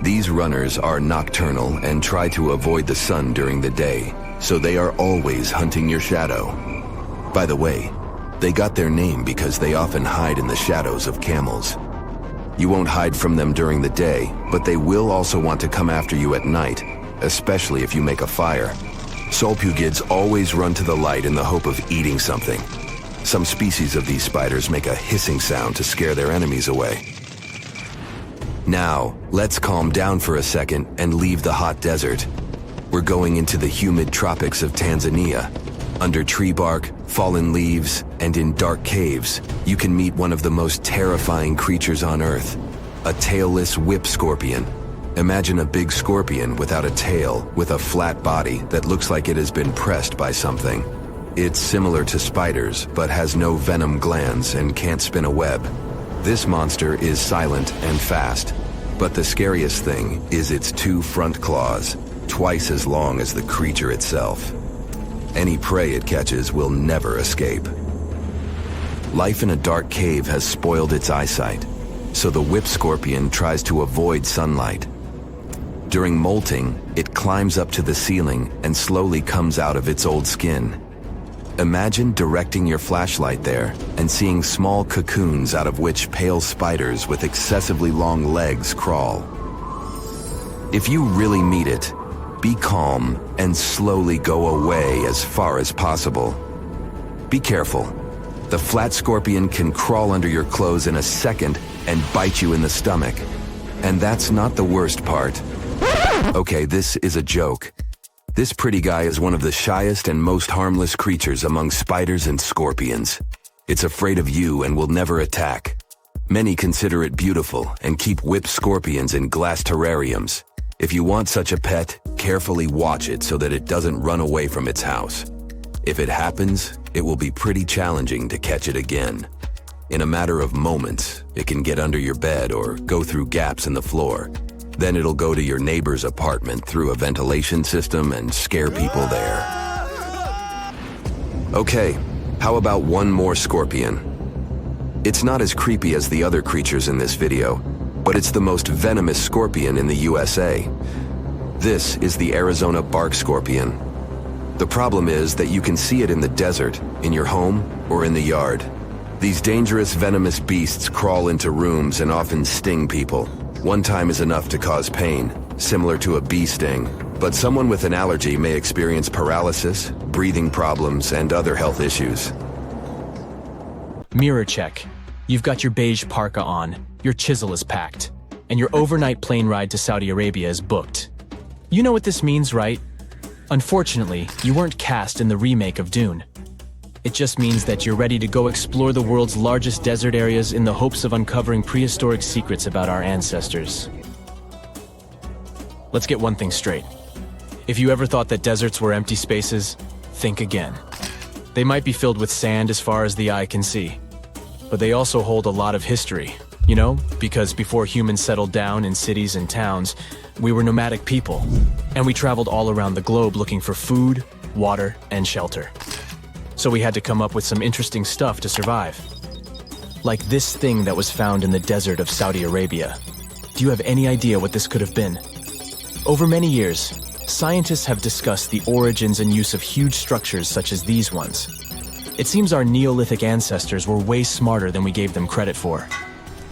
These runners are nocturnal and try to avoid the sun during the day, so they are always hunting your shadow. By the way, they got their name because they often hide in the shadows of camels. You won't hide from them during the day, but they will also want to come after you at night, especially if you make a fire. Sulpugids always run to the light in the hope of eating something. Some species of these spiders make a hissing sound to scare their enemies away. Now, let's calm down for a second and leave the hot desert. We're going into the humid tropics of Tanzania. Under tree bark, fallen leaves, and in dark caves, you can meet one of the most terrifying creatures on Earth, a tailless whip scorpion. Imagine a big scorpion without a tail, with a flat body that looks like it has been pressed by something. It's similar to spiders, but has no venom glands and can't spin a web. This monster is silent and fast, but the scariest thing is its 2 front claws, twice as long as the creature itself. Any prey it catches will never escape. Life in a dark cave has spoiled its eyesight, so the whip scorpion tries to avoid sunlight. During molting, it climbs up to the ceiling and slowly comes out of its old skin. Imagine directing your flashlight there and seeing small cocoons out of which pale spiders with excessively long legs crawl. If you really meet it, be calm and slowly go away as far as possible. Be careful. The flat scorpion can crawl under your clothes in a second and bite you in the stomach. And that's not the worst part. Okay, this is a joke. This pretty guy is one of the shyest and most harmless creatures among spiders and scorpions. It's afraid of you and will never attack. Many consider it beautiful and keep whip scorpions in glass terrariums. If you want such a pet, carefully watch it so that it doesn't run away from its house. If it happens, it will be pretty challenging to catch it again. In a matter of moments, it can get under your bed or go through gaps in the floor. Then it'll go to your neighbor's apartment through a ventilation system and scare people there. Okay, how about one more scorpion? It's not as creepy as the other creatures in this video, but it's the most venomous scorpion in the USA. This is the Arizona bark scorpion. The problem is that you can see it in the desert, in your home, or in the yard. These dangerous venomous beasts crawl into rooms and often sting people. One time is enough to cause pain, similar to a bee sting, but someone with an allergy may experience paralysis, breathing problems, and other health issues. Mirror check. You've got your beige parka on, your chisel is packed, and your overnight plane ride to Saudi Arabia is booked. You know what this means, right? Unfortunately, you weren't cast in the remake of Dune. It just means that you're ready to go explore the world's largest desert areas in the hopes of uncovering prehistoric secrets about our ancestors. Let's get one thing straight. If you ever thought that deserts were empty spaces, think again. They might be filled with sand as far as the eye can see, but they also hold a lot of history, You know, because before humans settled down in cities and towns, we were nomadic people, and we traveled all around the globe looking for food, water, and shelter. So we had to come up with some interesting stuff to survive. Like this thing that was found in the desert of Saudi Arabia. Do you have any idea what this could have been? Over many years, scientists have discussed the origins and use of huge structures such as these ones. It seems our Neolithic ancestors were way smarter than we gave them credit for.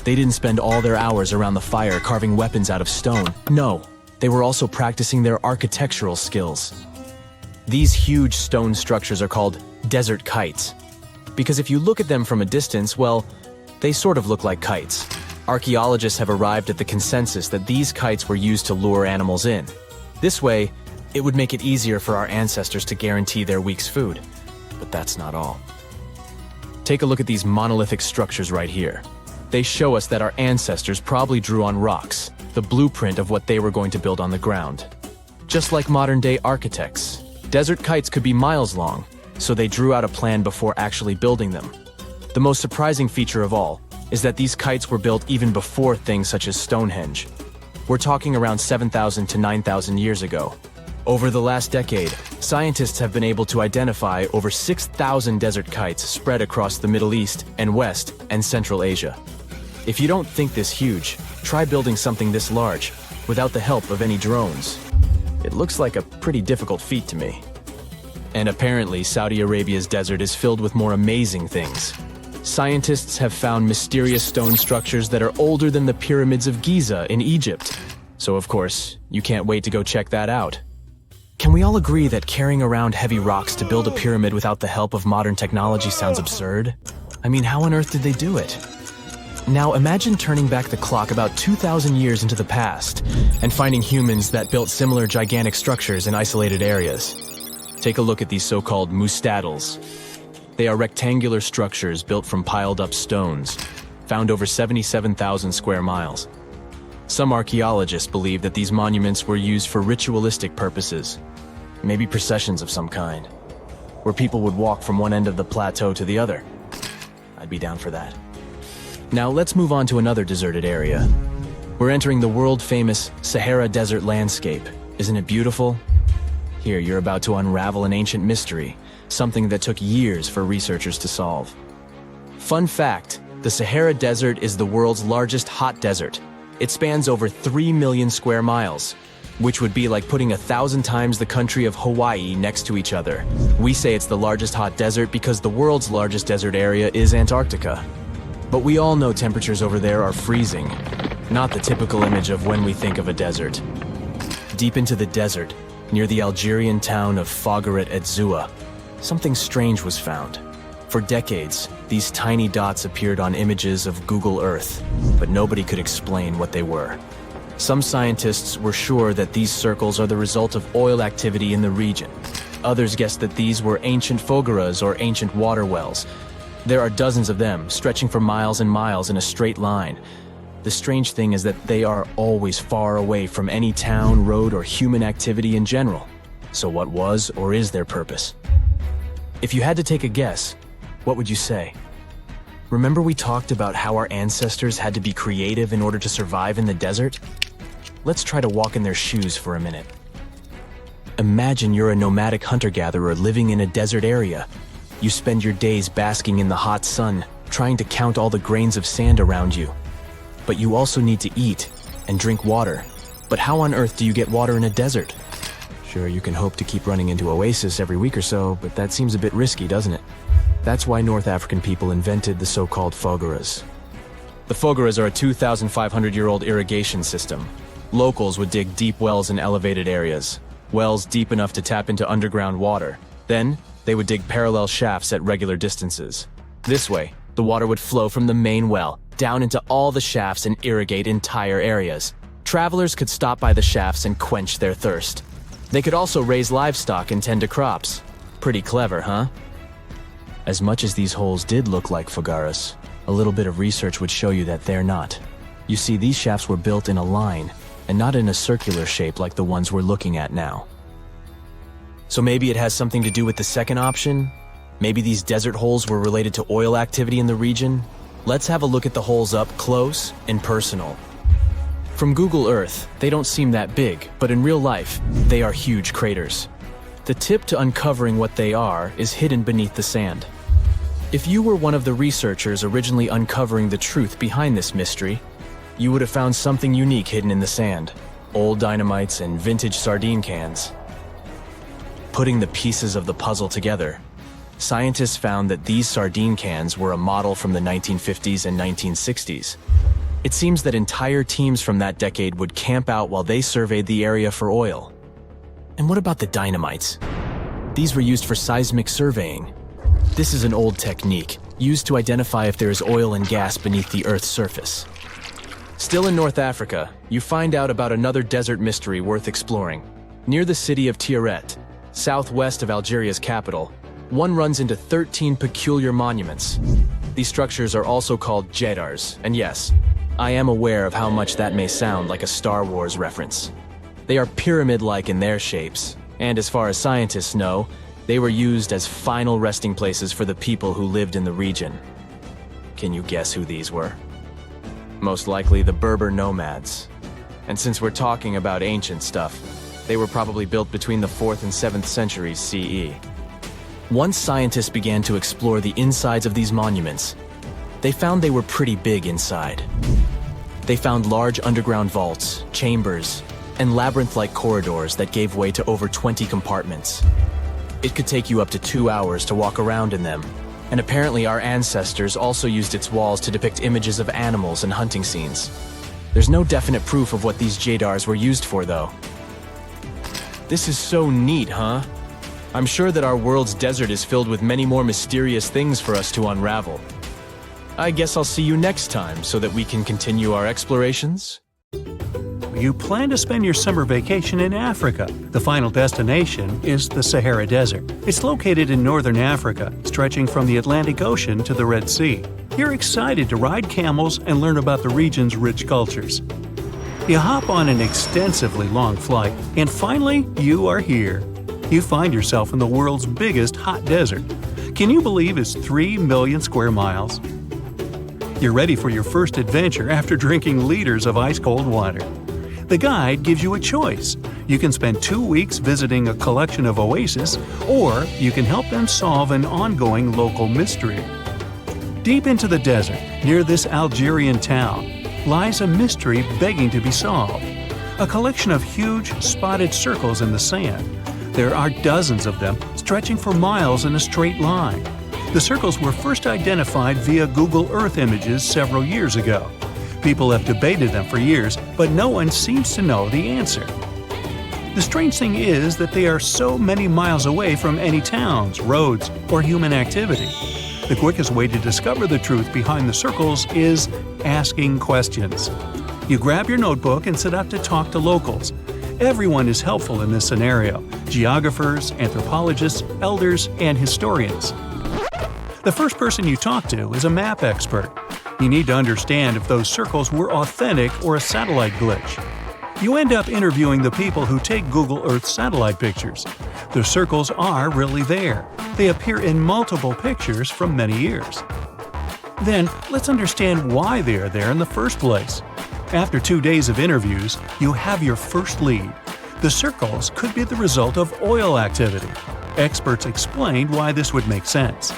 They didn't spend all their hours around the fire carving weapons out of stone. No, they were also practicing their architectural skills. These huge stone structures are called desert kites, because if you look at them from a distance, well, they sort of look like kites. Archaeologists have arrived at the consensus that these kites were used to lure animals in. This way, it would make it easier for our ancestors to guarantee their week's food. But that's not all. Take a look at these monolithic structures right here. They show us that our ancestors probably drew on rocks, the blueprint of what they were going to build on the ground. Just like modern-day architects, desert kites could be miles long, so they drew out a plan before actually building them. The most surprising feature of all is that these kites were built even before things such as Stonehenge. We're talking around 7,000 to 9,000 years ago. Over the last decade, scientists have been able to identify over 6,000 desert kites spread across the Middle East and West and Central Asia. If you don't think this huge, try building something this large without the help of any drones. It looks like a pretty difficult feat to me. And apparently, Saudi Arabia's desert is filled with more amazing things. Scientists have found mysterious stone structures that are older than the pyramids of Giza in Egypt. So of course, you can't wait to go check that out. Can we all agree that carrying around heavy rocks to build a pyramid without the help of modern technology sounds absurd? I mean, how on earth did they do it? Now imagine turning back the clock about 2,000 years into the past and finding humans that built similar gigantic structures in isolated areas. Take a look at these so-called mustadils. They are rectangular structures built from piled-up stones, found over 77,000 square miles. Some archaeologists believe that these monuments were used for ritualistic purposes, maybe processions of some kind, where people would walk from one end of the plateau to the other. I'd be down for that. Now let's move on to another deserted area. We're entering the world-famous Sahara Desert landscape. Isn't it beautiful? Here, you're about to unravel an ancient mystery, something that took years for researchers to solve. Fun fact, the Sahara Desert is the world's largest hot desert. It spans over 3 million square miles, which would be like putting 1,000 times the country of Hawaii next to each other. We say it's the largest hot desert because the world's largest desert area is Antarctica. But we all know temperatures over there are freezing, not the typical image of when we think of a desert. Deep into the desert, near the Algerian town of Foggara at Zua, something strange was found. For decades, these tiny dots appeared on images of Google Earth, but nobody could explain what they were. Some scientists were sure that these circles are the result of oil activity in the region. Others guessed that these were ancient Foggaras or ancient water wells. There are dozens of them, stretching for miles and miles in a straight line. The strange thing is that they are always far away from any town, road, or human activity in general. So what was or is their purpose? If you had to take a guess, what would you say? Remember we talked about how our ancestors had to be creative in order to survive in the desert? Let's try to walk in their shoes for a minute. Imagine you're a nomadic hunter-gatherer living in a desert area. You spend your days basking in the hot sun, trying to count all the grains of sand around you. But you also need to eat and drink water. But how on earth do you get water in a desert? Sure, you can hope to keep running into oasis every week or so, but that seems a bit risky, doesn't it? That's why North African people invented the so-called Foggaras. The Foggaras are a 2,500-year-old irrigation system. Locals would dig deep wells in elevated areas, wells deep enough to tap into underground water. Then, they would dig parallel shafts at regular distances. This way, the water would flow from the main well down into all the shafts and irrigate entire areas. Travelers could stop by the shafts and quench their thirst. They could also raise livestock and tend to crops. Pretty clever, huh? As much as these holes did look like Foggaras, a little bit of research would show you that they're not. You see, these shafts were built in a line, and not in a circular shape like the ones we're looking at now. So maybe it has something to do with the second option? Maybe these desert holes were related to oil activity in the region? Let's have a look at the holes up close and personal. From Google Earth, they don't seem that big, but in real life, they are huge craters. The tip to uncovering what they are is hidden beneath the sand. If you were one of the researchers originally uncovering the truth behind this mystery, you would have found something unique hidden in the sand. Old dynamites and vintage sardine cans. Putting the pieces of the puzzle together, scientists found that these sardine cans were a model from the 1950s and 1960s. It seems that entire teams from that decade would camp out while they surveyed the area for oil. And what about the dynamites? These were used for seismic surveying. This is an old technique, used to identify if there is oil and gas beneath the Earth's surface. Still in North Africa, you find out about another desert mystery worth exploring. Near the city of Tiaret, southwest of Algeria's capital, one runs into 13 peculiar monuments. These structures are also called jedars, and yes, I am aware of how much that may sound like a Star Wars reference. They are pyramid-like in their shapes, and as far as scientists know, they were used as final resting places for the people who lived in the region. Can you guess who these were? Most likely the Berber nomads. And since we're talking about ancient stuff, they were probably built between the 4th and 7th centuries CE. Once scientists began to explore the insides of these monuments, they found they were pretty big inside. They found large underground vaults, chambers, and labyrinth-like corridors that gave way to over 20 compartments. It could take you up to 2 hours to walk around in them, and apparently our ancestors also used its walls to depict images of animals and hunting scenes. There's no definite proof of what these jedars were used for, though. This is so neat, huh? I'm sure that our world's desert is filled with many more mysterious things for us to unravel. I guess I'll see you next time so that we can continue our explorations. You plan to spend your summer vacation in Africa. The final destination is the Sahara Desert. It's located in northern Africa, stretching from the Atlantic Ocean to the Red Sea. You're excited to ride camels and learn about the region's rich cultures. You hop on an extensively long flight, and finally, you are here. You find yourself in the world's biggest hot desert. Can you believe it's 3 million square miles? You're ready for your first adventure after drinking liters of ice-cold water. The guide gives you a choice. You can spend 2 weeks visiting a collection of oases, or you can help them solve an ongoing local mystery. Deep into the desert, near this Algerian town, lies a mystery begging to be solved. A collection of huge, spotted circles in the sand. There are dozens of them, stretching for miles in a straight line. The circles were first identified via Google Earth images several years ago. People have debated them for years, but no one seems to know the answer. The strange thing is that they are so many miles away from any towns, roads, or human activity. The quickest way to discover the truth behind the circles is asking questions. You grab your notebook and set out to talk to locals. Everyone is helpful in this scenario: geographers, anthropologists, elders, and historians. The first person you talk to is a map expert. You need to understand if those circles were authentic or a satellite glitch. You end up interviewing the people who take Google Earth satellite pictures. The circles are really there. They appear in multiple pictures from many years. Then, let's understand why they are there in the first place. After 2 days of interviews, you have your first lead. The circles could be the result of oil activity. Experts explained why this would make sense.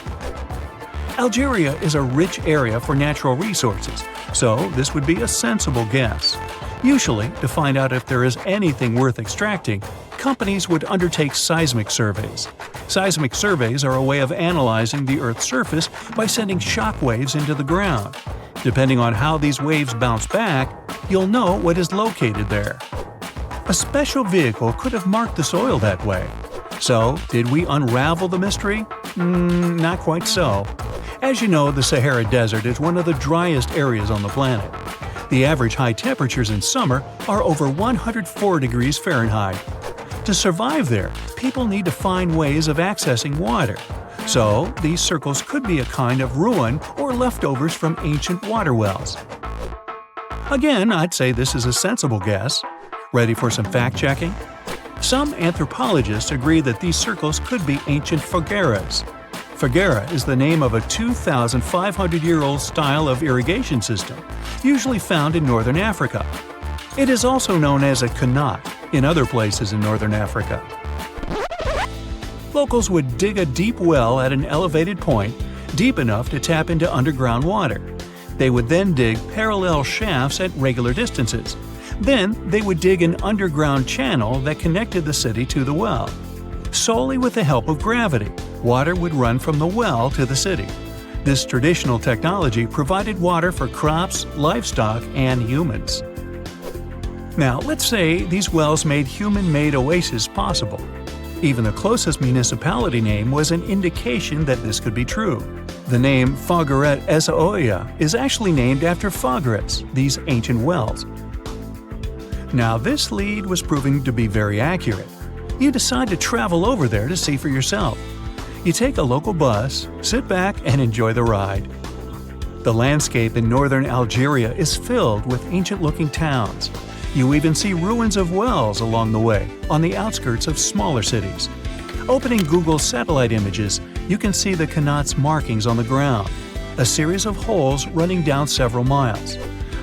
Algeria is a rich area for natural resources, so this would be a sensible guess. Usually, to find out if there is anything worth extracting, companies would undertake seismic surveys. Seismic surveys are a way of analyzing the Earth's surface by sending shock waves into the ground. Depending on how these waves bounce back, you'll know what is located there. A special vehicle could have marked the soil that way. So, did we unravel the mystery? Not quite so. As you know, the Sahara Desert is one of the driest areas on the planet. The average high temperatures in summer are over 104 degrees Fahrenheit. To survive there, people need to find ways of accessing water. So, these circles could be a kind of ruin or leftovers from ancient water wells. Again, I'd say this is a sensible guess. Ready for some fact-checking? Some anthropologists agree that these circles could be ancient Foggaras. Foggara is the name of a 2,500-year-old style of irrigation system, usually found in northern Africa. It is also known as a qanat in other places in northern Africa. Locals would dig a deep well at an elevated point, deep enough to tap into underground water. They would then dig parallel shafts at regular distances. Then they would dig an underground channel that connected the city to the well. Solely with the help of gravity, water would run from the well to the city. This traditional technology provided water for crops, livestock, and humans. Now, let's say these wells made human-made oases possible. Even the closest municipality name was an indication that this could be true. The name Foggara Esaoia is actually named after Foggaras, these ancient wells. Now, this lead was proving to be very accurate. You decide to travel over there to see for yourself. You take a local bus, sit back, and enjoy the ride. The landscape in northern Algeria is filled with ancient-looking towns. You even see ruins of wells along the way, on the outskirts of smaller cities. Opening Google satellite images, you can see the qanat's markings on the ground, a series of holes running down several miles.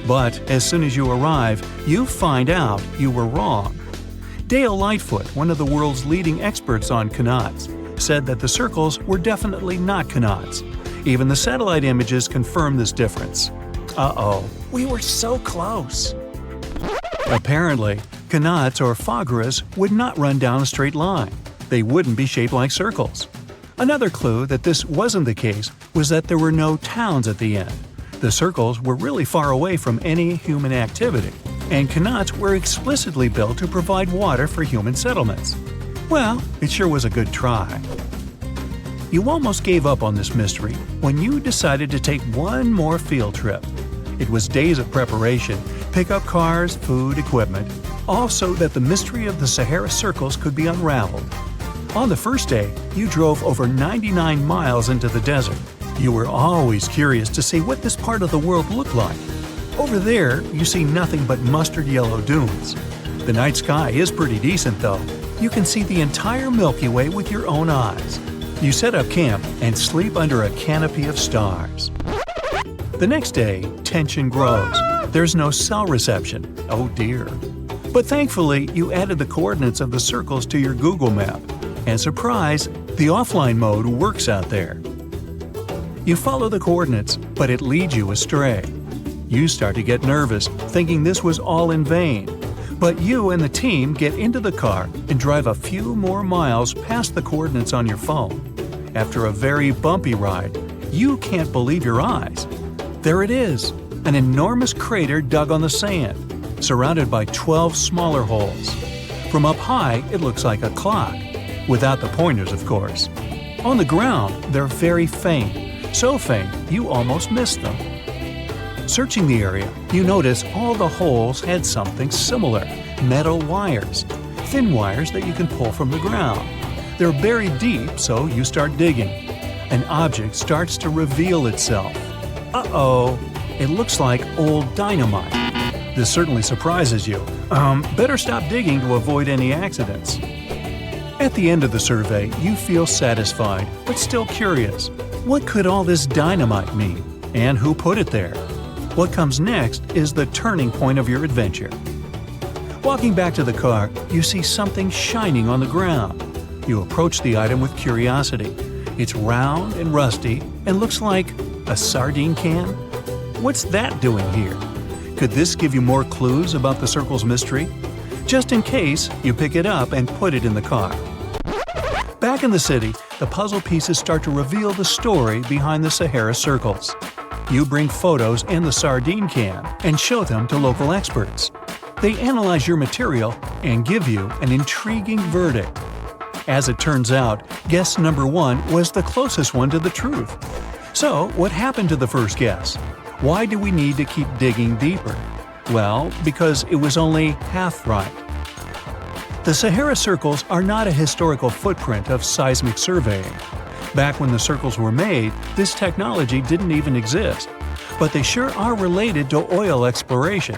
But as soon as you arrive, you find out you were wrong. Dale Lightfoot, one of the world's leading experts on qanats, said that the circles were definitely not qanats. Even the satellite images confirm this difference. Uh-oh, we were so close. Apparently, qanats or foggaras would not run down a straight line. They wouldn't be shaped like circles. Another clue that this wasn't the case was that there were no towns at the end. The circles were really far away from any human activity, and qanats were explicitly built to provide water for human settlements. Well, it sure was a good try. You almost gave up on this mystery when you decided to take one more field trip. It was days of preparation, pick up cars, food, equipment, all so that the mystery of the Sahara circles could be unraveled. On the first day, you drove over 99 miles into the desert. You were always curious to see what this part of the world looked like. Over there, you see nothing but mustard yellow dunes. The night sky is pretty decent though. You can see the entire Milky Way with your own eyes. You set up camp and sleep under a canopy of stars. The next day, tension grows. There's no cell reception. Oh dear. But thankfully, you added the coordinates of the circles to your Google map. And surprise, the offline mode works out there. You follow the coordinates, but it leads you astray. You start to get nervous, thinking this was all in vain. But you and the team get into the car and drive a few more miles past the coordinates on your phone. After a very bumpy ride, you can't believe your eyes. There it is, an enormous crater dug on the sand, surrounded by 12 smaller holes. From up high, it looks like a clock, without the pointers, of course. On the ground, they're very faint, so faint you almost miss them. Searching the area, you notice all the holes had something similar, metal wires, thin wires that you can pull from the ground. They're buried deep, so you start digging. An object starts to reveal itself. Uh-oh, it looks like old dynamite. This certainly surprises you. Better stop digging to avoid any accidents. At the end of the survey, you feel satisfied, but still curious. What could all this dynamite mean? And who put it there? What comes next is the turning point of your adventure. Walking back to the car, you see something shining on the ground. You approach the item with curiosity. It's round and rusty and looks like a sardine can. What's that doing here? Could this give you more clues about the circle's mystery? Just in case, you pick it up and put it in the car. Back in the city, the puzzle pieces start to reveal the story behind the Sahara circles. You bring photos and the sardine can and show them to local experts. They analyze your material and give you an intriguing verdict. As it turns out, guess number 1 was the closest one to the truth. So, what happened to the first guess? Why do we need to keep digging deeper? Well, because it was only half right. The Sahara circles are not a historical footprint of seismic surveying. Back when the circles were made, this technology didn't even exist. But they sure are related to oil exploration.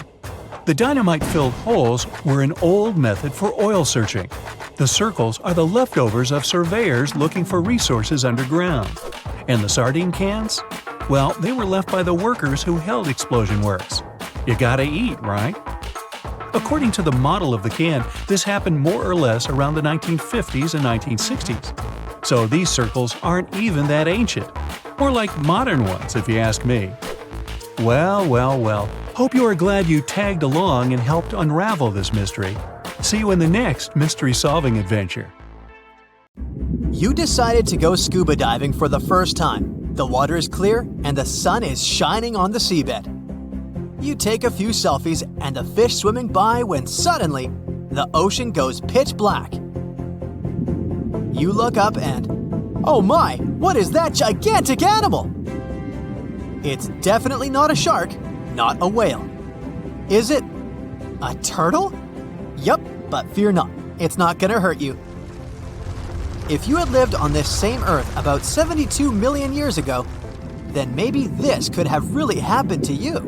The dynamite-filled holes were an old method for oil searching. The circles are the leftovers of surveyors looking for resources underground. And the sardine cans? Well, they were left by the workers who held explosion works. You gotta eat, right? According to the model of the can, this happened more or less around the 1950s and 1960s. So these circles aren't even that ancient. More like modern ones, if you ask me. Well. Hope you are glad you tagged along and helped unravel this mystery. See you in the next mystery-solving adventure. You decided to go scuba diving for the first time. The water is clear and the sun is shining on the seabed. You take a few selfies and the fish swimming by when suddenly, the ocean goes pitch black. You look up and, oh my, what is that gigantic animal? It's definitely not a shark, not a whale. Is it a turtle? Yup, but fear not, it's not gonna hurt you. If you had lived on this same Earth about 72 million years ago, then maybe this could have really happened to you.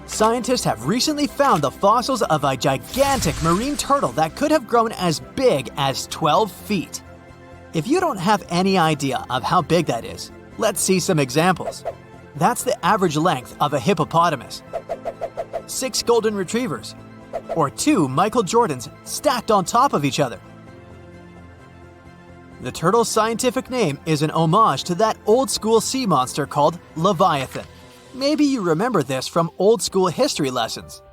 Scientists have recently found the fossils of a gigantic marine turtle that could have grown as big as 12 feet. If you don't have any idea of how big that is, let's see some examples. That's the average length of a hippopotamus, 6 golden retrievers, or 2 Michael Jordans stacked on top of each other. The turtle's scientific name is an homage to that old-school sea monster called Leviathan. Maybe you remember this from old-school history lessons.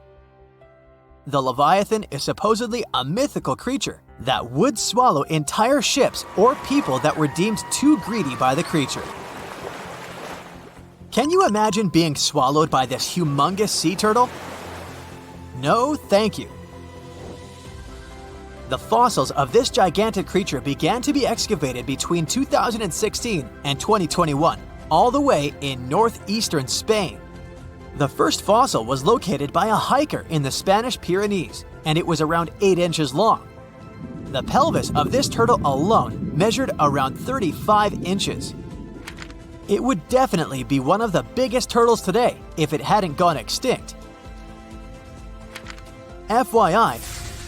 The Leviathan is supposedly a mythical creature that would swallow entire ships or people that were deemed too greedy by the creature. Can you imagine being swallowed by this humongous sea turtle? No, thank you. The fossils of this gigantic creature began to be excavated between 2016 and 2021, all the way in northeastern Spain. The first fossil was located by a hiker in the Spanish Pyrenees, and it was around 8 inches long. The pelvis of this turtle alone measured around 35 inches. It would definitely be one of the biggest turtles today if it hadn't gone extinct. FYI,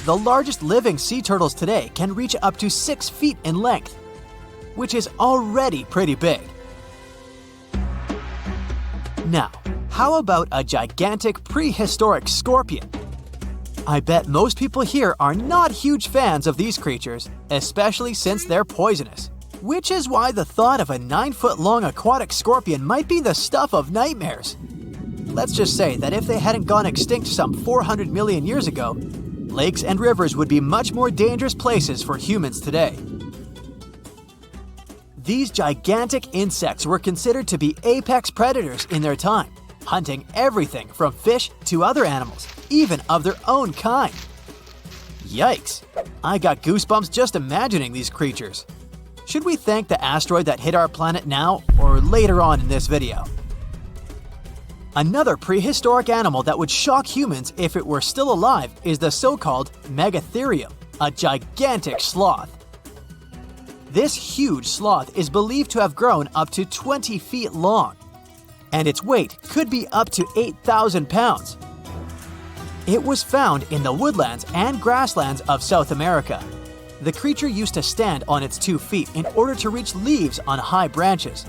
the largest living sea turtles today can reach up to 6 feet in length, which is already pretty big. Now, how about a gigantic prehistoric scorpion? I bet most people here are not huge fans of these creatures, especially since they're poisonous, which is why the thought of a 9-foot-long aquatic scorpion might be the stuff of nightmares. Let's just say that if they hadn't gone extinct some 400 million years ago, lakes and rivers would be much more dangerous places for humans today. These gigantic insects were considered to be apex predators in their time, hunting everything from fish to other animals, even of their own kind. Yikes! I got goosebumps just imagining these creatures. Should we thank the asteroid that hit our planet now or later on in this video? Another prehistoric animal that would shock humans if it were still alive is the so-called Megatherium, a gigantic sloth. This huge sloth is believed to have grown up to 20 feet long, and its weight could be up to 8,000 pounds. It was found in the woodlands and grasslands of South America. The creature used to stand on its 2 feet in order to reach leaves on high branches.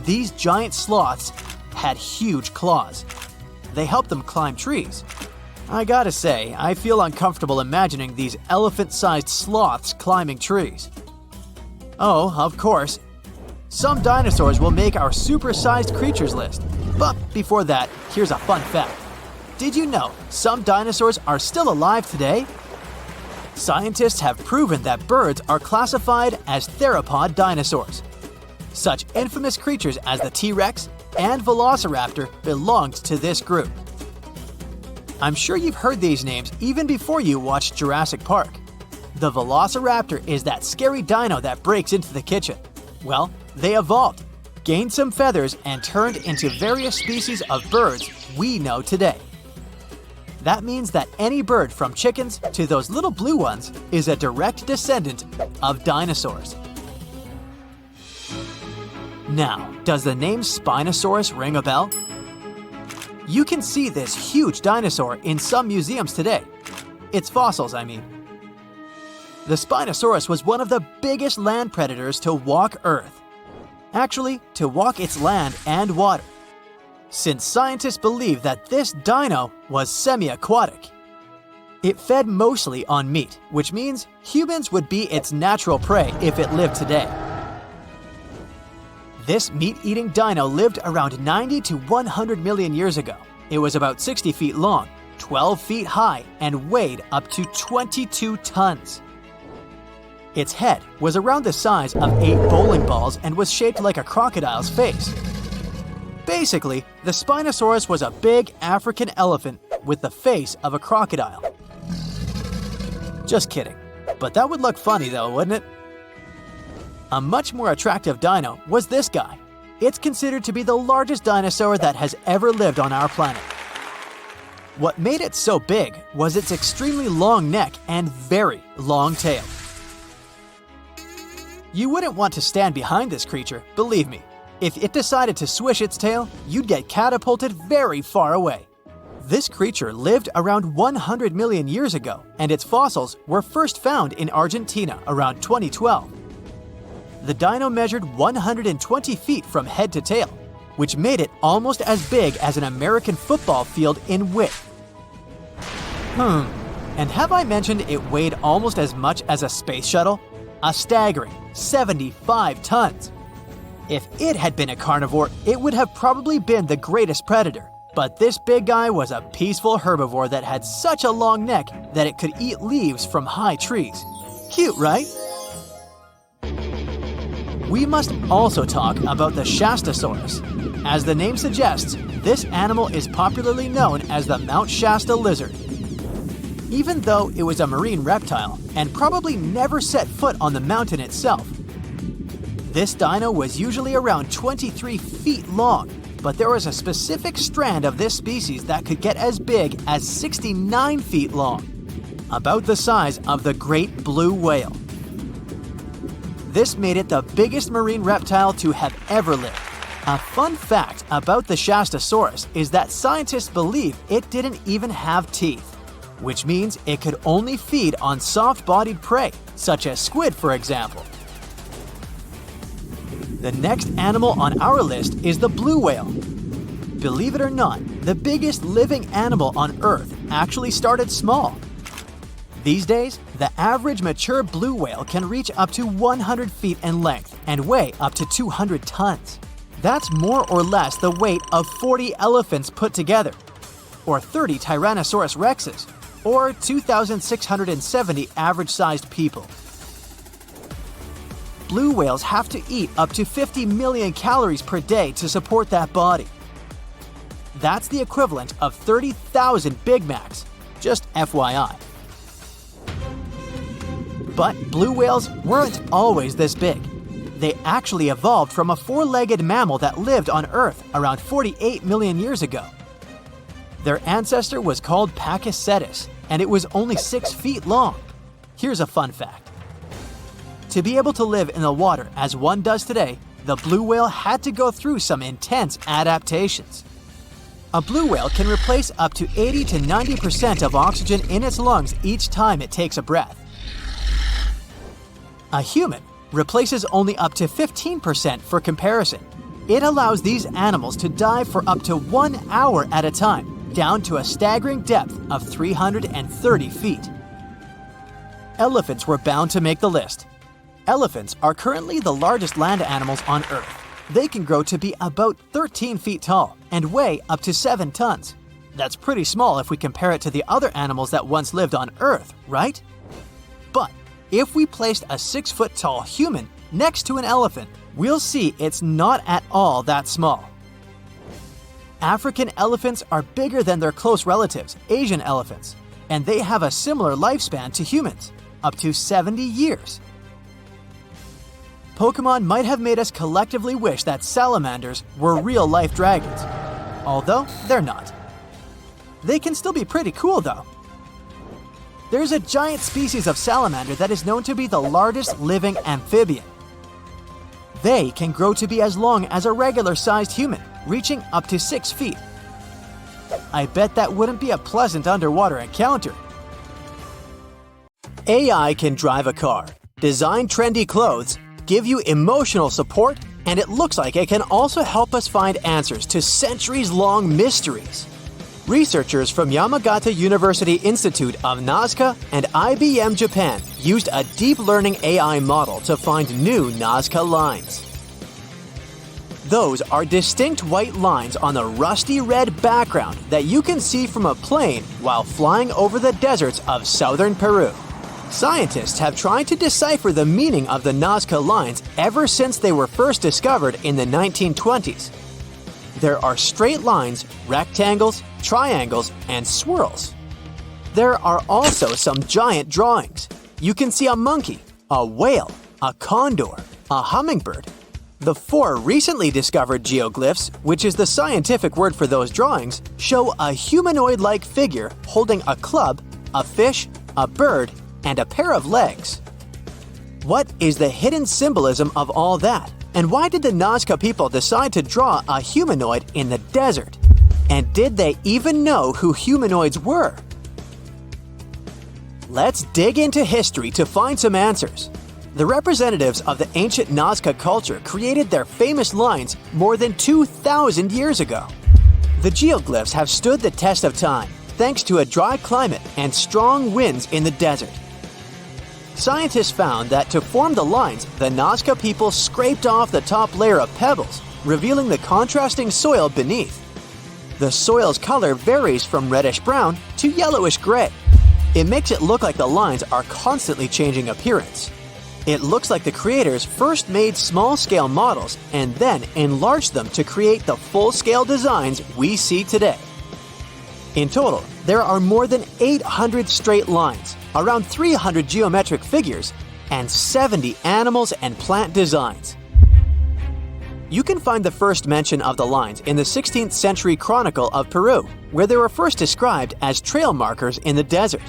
These giant sloths had huge claws. They helped them climb trees. I gotta say, I feel uncomfortable imagining these elephant-sized sloths climbing trees. Oh, of course, some dinosaurs will make our super-sized creatures list. But before that, here's a fun fact. Did you know some dinosaurs are still alive today? Scientists have proven that birds are classified as theropod dinosaurs. Such infamous creatures as the T-Rex and Velociraptor belonged to this group. I'm sure you've heard these names even before you watched Jurassic Park. The Velociraptor is that scary dino that breaks into the kitchen. Well, they evolved, gained some feathers, and turned into various species of birds we know today. That means that any bird from chickens to those little blue ones is a direct descendant of dinosaurs. Now, does the name Spinosaurus ring a bell? You can see this huge dinosaur in some museums today. Its fossils, I mean. The Spinosaurus was one of the biggest land predators to walk Earth. Actually, to walk its land and water, since scientists believe that this dino was semi-aquatic. It fed mostly on meat, which means humans would be its natural prey if it lived today. This meat-eating dino lived around 90 to 100 million years ago. It was about 60 feet long, 12 feet high, and weighed up to 22 tons. Its head was around the size of 8 bowling balls and was shaped like a crocodile's face. Basically, the Spinosaurus was a big African elephant with the face of a crocodile. Just kidding. But that would look funny though, wouldn't it? A much more attractive dino was this guy. It's considered to be the largest dinosaur that has ever lived on our planet. What made it so big was its extremely long neck and very long tail. You wouldn't want to stand behind this creature, believe me. If it decided to swish its tail, you'd get catapulted very far away. This creature lived around 100 million years ago, and its fossils were first found in Argentina around 2012. The dino measured 120 feet from head to tail, which made it almost as big as an American football field in width. And have I mentioned it weighed almost as much as a space shuttle? A staggering 75 tons. If it had been a carnivore, it would have probably been the greatest predator. But this big guy was a peaceful herbivore that had such a long neck that it could eat leaves from high trees. Cute, right? We must also talk about the Shastasaurus. As the name suggests, this animal is popularly known as the Mount Shasta lizard. Even though it was a marine reptile and probably never set foot on the mountain itself, this dino was usually around 23 feet long, but there was a specific strand of this species that could get as big as 69 feet long, about the size of the great blue whale. This made it the biggest marine reptile to have ever lived. A fun fact about the Shastasaurus is that scientists believe it didn't even have teeth, which means it could only feed on soft-bodied prey, such as squid, for example. The next animal on our list is the blue whale. Believe it or not, the biggest living animal on Earth actually started small. These days, the average mature blue whale can reach up to 100 feet in length and weigh up to 200 tons. That's more or less the weight of 40 elephants put together, or 30 Tyrannosaurus rexes, or 2,670 average-sized people. Blue whales have to eat up to 50 million calories per day to support that body. That's the equivalent of 30,000 Big Macs, just FYI. But blue whales weren't always this big. They actually evolved from a four-legged mammal that lived on Earth around 48 million years ago. Their ancestor was called Pachycetus, and it was only 6 feet long. Here's a fun fact. To be able to live in the water as one does today, the blue whale had to go through some intense adaptations. A blue whale can replace up to 80 to 90% of oxygen in its lungs each time it takes a breath. A human replaces only up to 15% for comparison. It allows these animals to dive for up to 1 hour at a time, down to a staggering depth of 330 feet. Elephants were bound to make the list. Elephants are currently the largest land animals on Earth. They can grow to be about 13 feet tall and weigh up to 7 tons. That's pretty small if we compare it to the other animals that once lived on Earth, right? But if we placed a 6-foot-tall human next to an elephant, we'll see it's not at all that small. African elephants are bigger than their close relatives, Asian elephants, and they have a similar lifespan to humans, up to 70 years. Pokemon might have made us collectively wish that salamanders were real-life dragons, although they're not. They can still be pretty cool though. There's a giant species of salamander that is known to be the largest living amphibian. They can grow to be as long as a regular-sized human, reaching up to 6 feet. I bet that wouldn't be a pleasant underwater encounter. AI can drive a car, design trendy clothes, give you emotional support, and it looks like it can also help us find answers to centuries-long mysteries. Researchers from Yamagata University Institute of Nazca and IBM Japan used a deep learning AI model to find new Nazca Lines. Those are distinct white lines on a rusty red background that you can see from a plane while flying over the deserts of southern Peru. Scientists have tried to decipher the meaning of the Nazca Lines ever since they were first discovered in the 1920s. There are straight lines, rectangles, triangles, and swirls. There are also some giant drawings. You can see a monkey, a whale, a condor, a hummingbird. The 4 recently discovered geoglyphs, which is the scientific word for those drawings, show a humanoid-like figure holding a club, a fish, a bird, and a pair of legs. What is the hidden symbolism of all that? And why did the Nazca people decide to draw a humanoid in the desert? And did they even know who humanoids were? Let's dig into history to find some answers. The representatives of the ancient Nazca culture created their famous lines more than 2,000 years ago. The geoglyphs have stood the test of time thanks to a dry climate and strong winds in the desert. Scientists found that to form the lines, the Nazca people scraped off the top layer of pebbles, revealing the contrasting soil beneath. The soil's color varies from reddish-brown to yellowish-gray. It makes it look like the lines are constantly changing appearance. It looks like the creators first made small-scale models and then enlarged them to create the full-scale designs we see today. In total, there are more than 800 straight lines, around 300 geometric figures, and 70 animals and plant designs. You can find the first mention of the lines in the 16th century Chronicle of Peru, where they were first described as trail markers in the desert.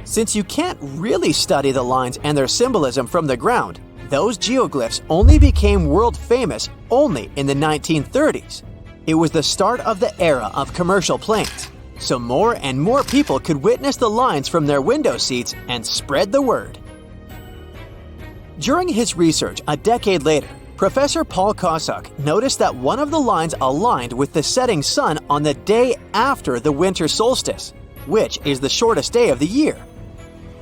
Since you can't really study the lines and their symbolism from the ground, those geoglyphs only became world famous only in the 1930s. It was the start of the era of commercial planes, so more and more people could witness the lines from their window seats and spread the word. During his research a decade later, Professor Paul Kosuk noticed that one of the lines aligned with the setting sun on the day after the winter solstice, which is the shortest day of the year.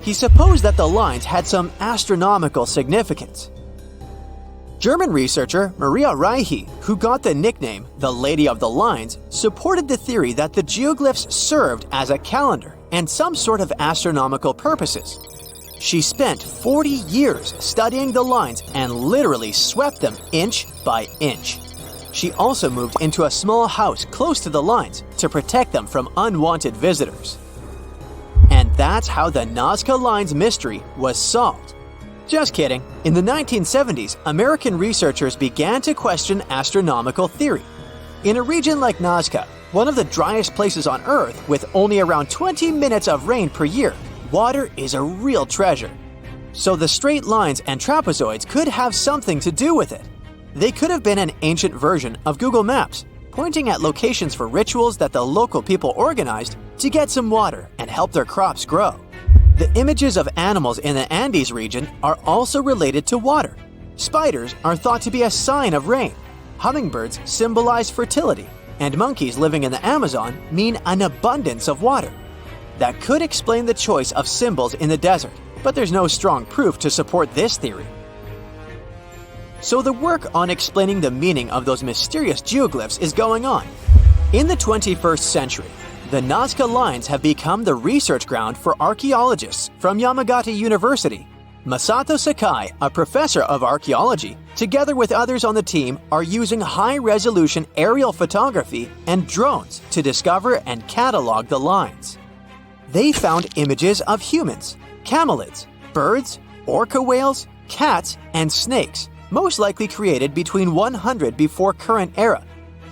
He supposed that the lines had some astronomical significance. German researcher Maria Reiche, who got the nickname the Lady of the Lines, supported the theory that the geoglyphs served as a calendar and some sort of astronomical purposes. She spent 40 years studying the lines and literally swept them inch by inch. She also moved into a small house close to the lines to protect them from unwanted visitors. And that's how the Nazca Lines mystery was solved. Just kidding. In the 1970s, American researchers began to question astronomical theory. In a region like Nazca, one of the driest places on Earth with only around 20 minutes of rain per year, water is a real treasure. So the straight lines and trapezoids could have something to do with it. They could have been an ancient version of Google Maps, pointing at locations for rituals that the local people organized to get some water and help their crops grow. The images of animals in the Andes region are also related to water. Spiders are thought to be a sign of rain. Hummingbirds symbolize fertility, and monkeys living in the Amazon mean an abundance of water. That could explain the choice of symbols in the desert, but there's no strong proof to support this theory. So the work on explaining the meaning of those mysterious geoglyphs is going on. In the 21st century, the Nazca Lines have become the research ground for archaeologists from Yamagata University. Masato Sakai, a professor of archaeology, together with others on the team, are using high-resolution aerial photography and drones to discover and catalog the lines. They found images of humans, camelids, birds, orca whales, cats, and snakes, most likely created between 100 before current era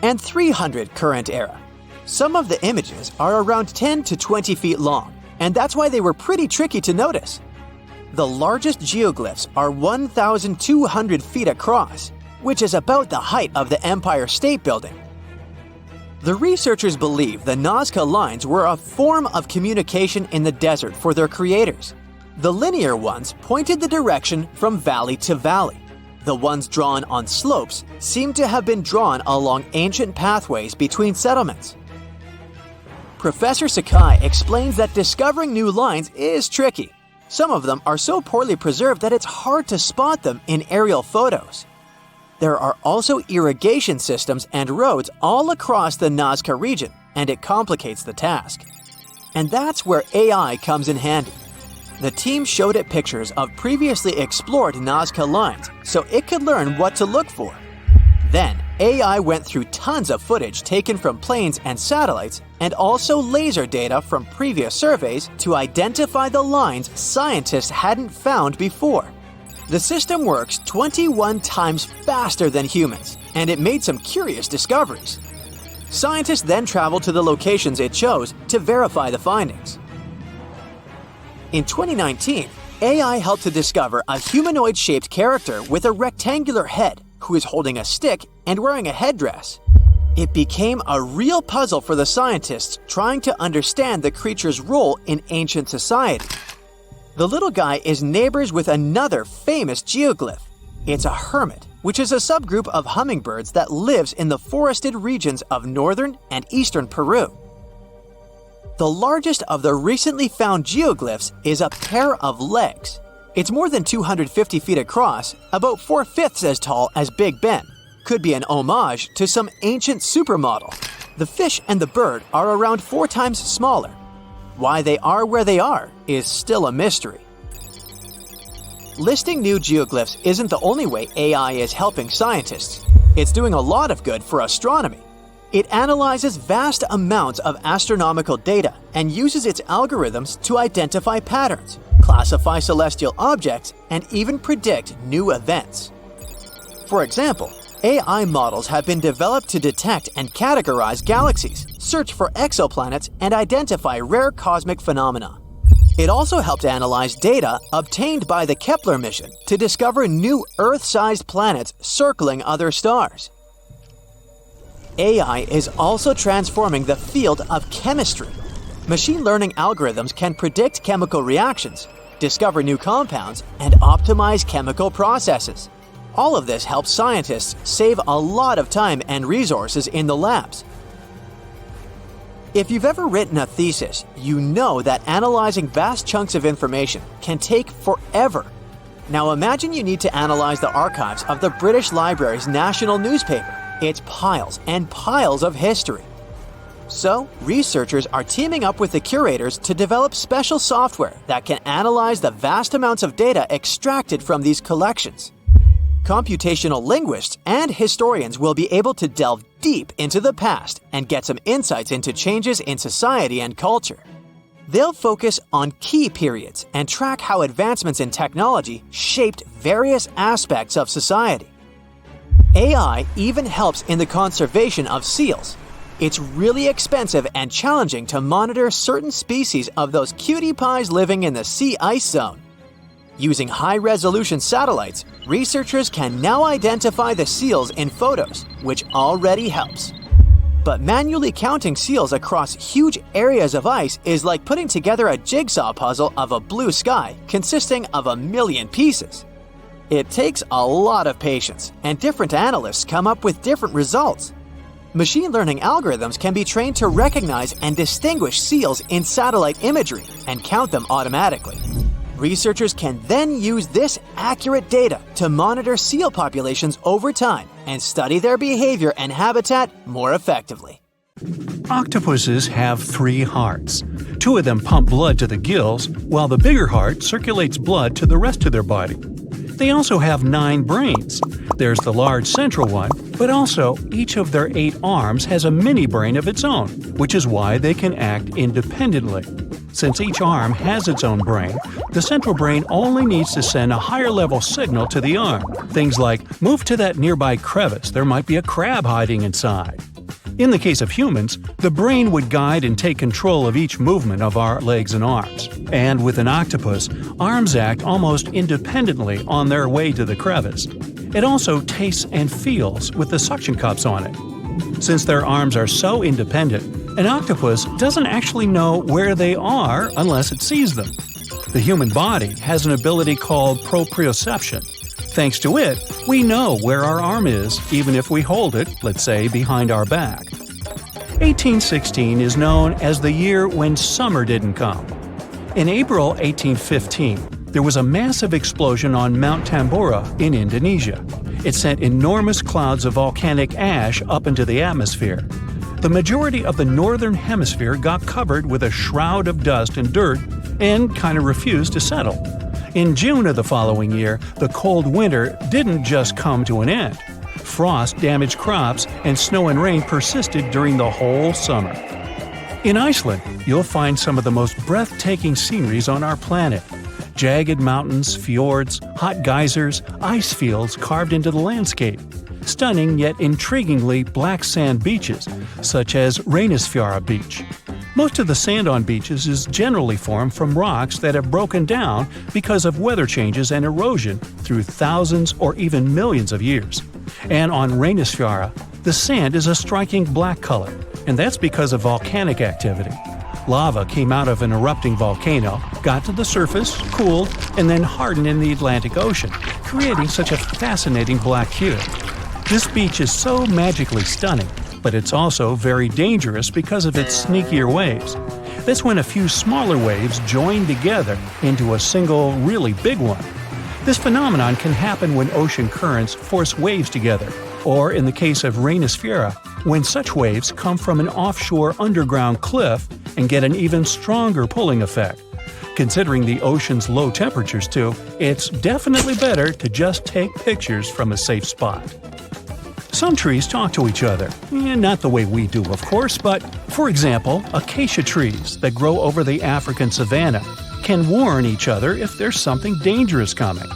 and 300 current era. Some of the images are around 10 to 20 feet long, and that's why they were pretty tricky to notice. The largest geoglyphs are 1,200 feet across, which is about the height of the Empire State Building. The researchers believe the Nazca Lines were a form of communication in the desert for their creators. The linear ones pointed the direction from valley to valley. The ones drawn on slopes seem to have been drawn along ancient pathways between settlements. Professor Sakai explains that discovering new lines is tricky. Some of them are so poorly preserved that it's hard to spot them in aerial photos. There are also irrigation systems and roads all across the Nazca region, and it complicates the task. And that's where AI comes in handy. The team showed it pictures of previously explored Nazca Lines so it could learn what to look for. Then, AI went through tons of footage taken from planes and satellites and also laser data from previous surveys to identify the lines scientists hadn't found before. The system works 21 times faster than humans, and it made some curious discoveries. Scientists then traveled to the locations it chose to verify the findings. In 2019, AI helped to discover a humanoid-shaped character with a rectangular head who is holding a stick and wearing a headdress. It became a real puzzle for the scientists trying to understand the creature's role in ancient society. The little guy is neighbors with another famous geoglyph. It's a hermit, which is a subgroup of hummingbirds that lives in the forested regions of northern and eastern Peru. The largest of the recently found geoglyphs is a pair of legs. It's more than 250 feet across, about 4/5 as tall as Big Ben. Could be an homage to some ancient supermodel. The fish and the bird are around 4 times smaller. Why they are where they are is still a mystery. Listing new geoglyphs isn't the only way AI is helping scientists. It's doing a lot of good for astronomy. It analyzes vast amounts of astronomical data and uses its algorithms to identify patterns, classify celestial objects, and even predict new events. For example, AI models have been developed to detect and categorize galaxies, search for exoplanets, and identify rare cosmic phenomena. It also helped analyze data obtained by the Kepler mission to discover new Earth-sized planets circling other stars. AI is also transforming the field of chemistry. Machine learning algorithms can predict chemical reactions, discover new compounds, and optimize chemical processes. All of this helps scientists save a lot of time and resources in the labs. If you've ever written a thesis, you know that analyzing vast chunks of information can take forever. Now imagine you need to analyze the archives of the British Library's national newspaper. It's piles and piles of history. So, researchers are teaming up with the curators to develop special software that can analyze the vast amounts of data extracted from these collections. Computational linguists and historians will be able to delve deep into the past and get some insights into changes in society and culture. They'll focus on key periods and track how advancements in technology shaped various aspects of society. AI even helps in the conservation of seals. It's really expensive and challenging to monitor certain species of those cutie pies living in the sea ice zone. Using high-resolution satellites, researchers can now identify the seals in photos, which already helps. But manually counting seals across huge areas of ice is like putting together a jigsaw puzzle of a blue sky consisting of 1 million pieces. It takes a lot of patience, and different analysts come up with different results. Machine learning algorithms can be trained to recognize and distinguish seals in satellite imagery and count them automatically. Researchers can then use this accurate data to monitor seal populations over time and study their behavior and habitat more effectively. Octopuses have 3 hearts. 2 of them pump blood to the gills, while the bigger heart circulates blood to the rest of their body. They also have 9 brains. There's the large central one, but also each of their 8 arms has a mini brain of its own, which is why they can act independently. Since each arm has its own brain, the central brain only needs to send a higher level signal to the arm. Things like, move to that nearby crevice, there might be a crab hiding inside. In the case of humans, the brain would guide and take control of each movement of our legs and arms. And with an octopus, arms act almost independently on their way to the crevice. It also tastes and feels with the suction cups on it. Since their arms are so independent, an octopus doesn't actually know where they are unless it sees them. The human body has an ability called proprioception. Thanks to it, we know where our arm is, even if we hold it, let's say, behind our back. 1816 is known as the year when summer didn't come. In April 1815, there was a massive explosion on Mount Tambora in Indonesia. It sent enormous clouds of volcanic ash up into the atmosphere. The majority of the northern hemisphere got covered with a shroud of dust and dirt and kind of refused to settle. In June of the following year, the cold winter didn't just come to an end. Frost damaged crops and snow and rain persisted during the whole summer. In Iceland, you'll find some of the most breathtaking sceneries on our planet. Jagged mountains, fjords, hot geysers, ice fields carved into the landscape. Stunning yet intriguingly black sand beaches, such as Reynisfjara Beach. Most of the sand on beaches is generally formed from rocks that have broken down because of weather changes and erosion through thousands or even millions of years. And on Reynisfjara, the sand is a striking black color, and that's because of volcanic activity. Lava came out of an erupting volcano, got to the surface, cooled, and then hardened in the Atlantic Ocean, creating such a fascinating black hue. This beach is so magically stunning, but it's also very dangerous because of its sneakier waves. That's when a few smaller waves join together into a single, really big one. This phenomenon can happen when ocean currents force waves together, or in the case of Reynisfjara, when such waves come from an offshore underground cliff and get an even stronger pulling effect. Considering the ocean's low temperatures too, it's definitely better to just take pictures from a safe spot. Some trees talk to each other, not the way we do, of course, but, for example, acacia trees that grow over the African savanna can warn each other if there's something dangerous coming.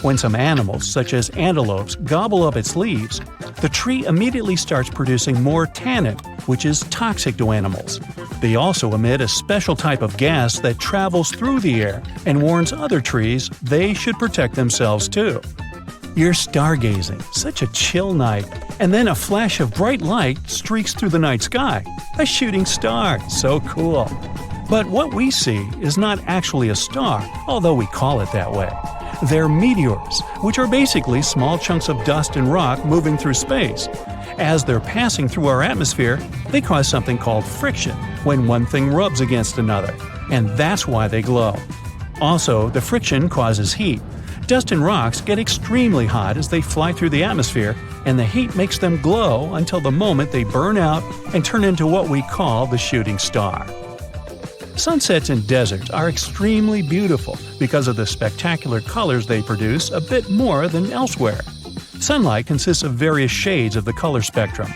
When some animals, such as antelopes, gobble up its leaves, the tree immediately starts producing more tannin, which is toxic to animals. They also emit a special type of gas that travels through the air and warns other trees they should protect themselves too. You're stargazing, such a chill night, and then a flash of bright light streaks through the night sky. A shooting star, so cool. But what we see is not actually a star, although we call it that way. They're meteors, which are basically small chunks of dust and rock moving through space. As they're passing through our atmosphere, they cause something called friction when one thing rubs against another, and that's why they glow. Also, the friction causes heat. Dust and rocks get extremely hot as they fly through the atmosphere, and the heat makes them glow until the moment they burn out and turn into what we call the shooting star. Sunsets in deserts are extremely beautiful because of the spectacular colors they produce a bit more than elsewhere. Sunlight consists of various shades of the color spectrum.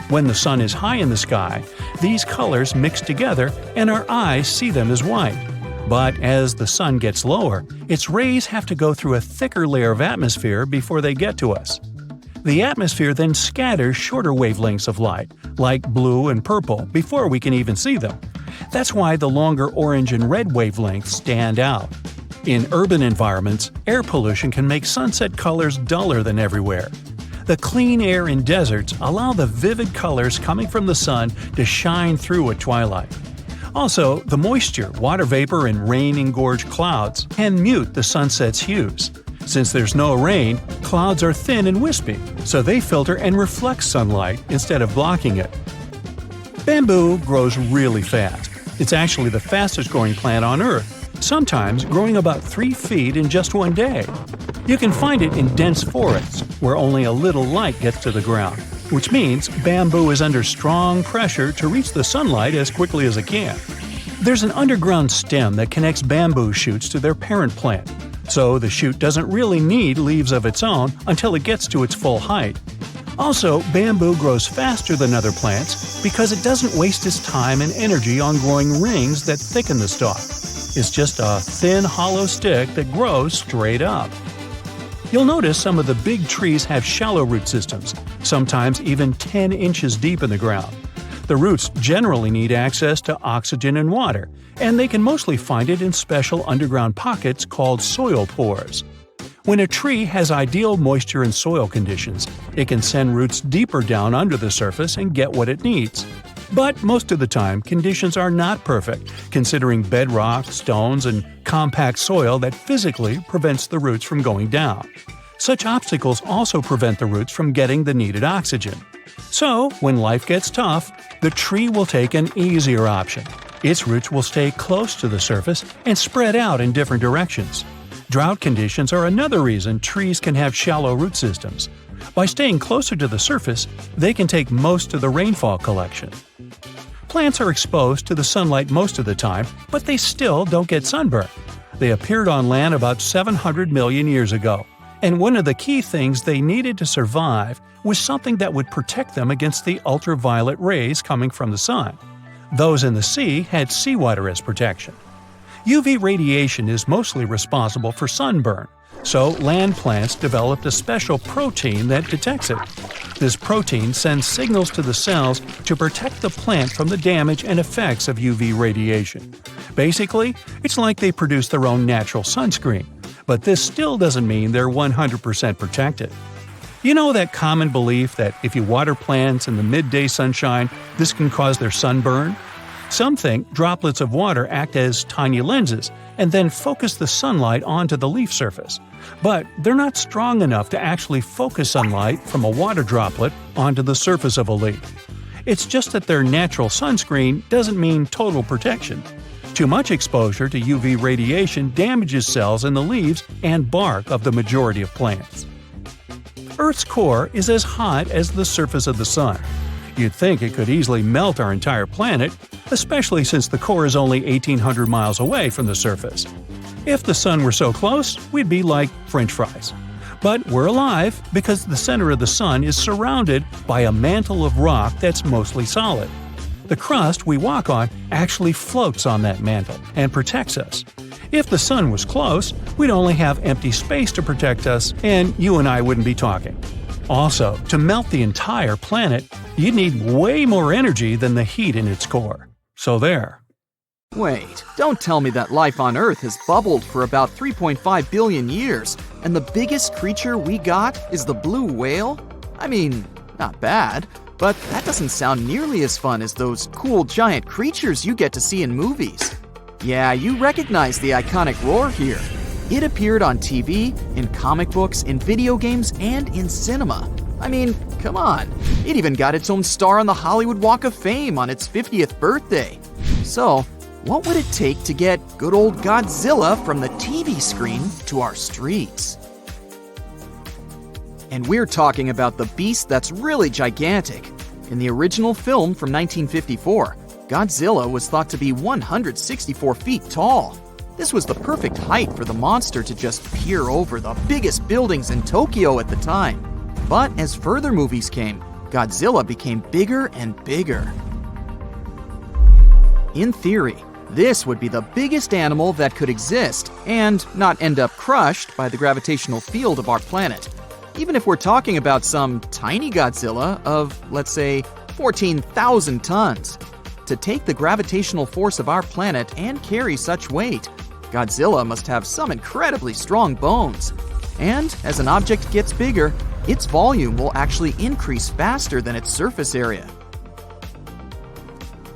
When the sun is high in the sky, these colors mix together and our eyes see them as white. But as the sun gets lower, its rays have to go through a thicker layer of atmosphere before they get to us. The atmosphere then scatters shorter wavelengths of light, like blue and purple, before we can even see them. That's why the longer orange and red wavelengths stand out. In urban environments, air pollution can make sunset colors duller than everywhere. The clean air in deserts allow the vivid colors coming from the sun to shine through at twilight. Also, the moisture, water vapor, and rain-engorged clouds can mute the sunset's hues. Since there's no rain, clouds are thin and wispy, so they filter and reflect sunlight instead of blocking it. Bamboo grows really fast. It's actually the fastest-growing plant on Earth, sometimes growing about 3 feet in just one day. You can find it in dense forests, where only a little light gets to the ground, which means bamboo is under strong pressure to reach the sunlight as quickly as it can. There's an underground stem that connects bamboo shoots to their parent plant, so the shoot doesn't really need leaves of its own until it gets to its full height. Also, bamboo grows faster than other plants because it doesn't waste its time and energy on growing rings that thicken the stalk. It's just a thin, hollow stick that grows straight up. You'll notice some of the big trees have shallow root systems, sometimes even 10 inches deep in the ground. The roots generally need access to oxygen and water, and they can mostly find it in special underground pockets called soil pores. When a tree has ideal moisture and soil conditions, it can send roots deeper down under the surface and get what it needs. But most of the time, conditions are not perfect, considering bedrock, stones, and compact soil that physically prevents the roots from going down. Such obstacles also prevent the roots from getting the needed oxygen. So, when life gets tough, the tree will take an easier option. Its roots will stay close to the surface and spread out in different directions. Drought conditions are another reason trees can have shallow root systems. By staying closer to the surface, they can take most of the rainfall collection. Plants are exposed to the sunlight most of the time, but they still don't get sunburn. They appeared on land about 700 million years ago, and one of the key things they needed to survive was something that would protect them against the ultraviolet rays coming from the sun. Those in the sea had seawater as protection. UV radiation is mostly responsible for sunburn, so land plants developed a special protein that detects it. This protein sends signals to the cells to protect the plant from the damage and effects of UV radiation. Basically, it's like they produce their own natural sunscreen, but this still doesn't mean they're 100% protected. You know that common belief that if you water plants in the midday sunshine, this can cause their sunburn? Some think droplets of water act as tiny lenses and then focus the sunlight onto the leaf surface. But they're not strong enough to actually focus sunlight from a water droplet onto the surface of a leaf. It's just that their natural sunscreen doesn't mean total protection. Too much exposure to UV radiation damages cells in the leaves and bark of the majority of plants. Earth's core is as hot as the surface of the sun. You'd think it could easily melt our entire planet, especially since the core is only 1,800 miles away from the surface. If the sun were so close, we'd be like French fries. But we're alive because the center of the sun is surrounded by a mantle of rock that's mostly solid. The crust we walk on actually floats on that mantle and protects us. If the sun was close, we'd only have empty space to protect us, and you and I wouldn't be talking. Also, to melt the entire planet, you'd need way more energy than the heat in its core. So there. Wait, don't tell me that life on Earth has bubbled for about 3.5 billion years, and the biggest creature we got is the blue whale? I mean, not bad, but that doesn't sound nearly as fun as those cool giant creatures you get to see in movies. Yeah, you recognize the iconic roar here. It appeared on TV, in comic books, in video games, and in cinema. I mean, come on. It even got its own star on the Hollywood Walk of Fame on its 50th birthday. So, what would it take to get good old Godzilla from the TV screen to our streets? And we're talking about the beast that's really gigantic. In the original film from 1954, Godzilla was thought to be 164 feet tall. This was the perfect height for the monster to just peer over the biggest buildings in Tokyo at the time. But as further movies came, Godzilla became bigger and bigger. In theory, this would be the biggest animal that could exist and not end up crushed by the gravitational field of our planet. Even if we're talking about some tiny Godzilla of, let's say, 14,000 tons. To take the gravitational force of our planet and carry such weight, Godzilla must have some incredibly strong bones. And as an object gets bigger, its volume will actually increase faster than its surface area.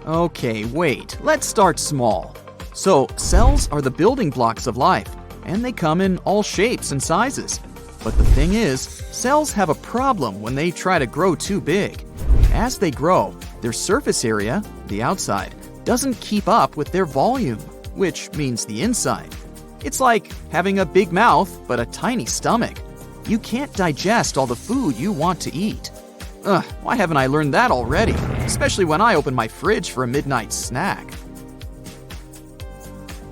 Okay, wait, let's start small. So, cells are the building blocks of life, and they come in all shapes and sizes. But the thing is, cells have a problem when they try to grow too big. As they grow, their surface area, the outside, doesn't keep up with their volume, which means the inside. It's like having a big mouth but a tiny stomach. You can't digest all the food you want to eat. Why haven't I learned that already? Especially when I open my fridge for a midnight snack.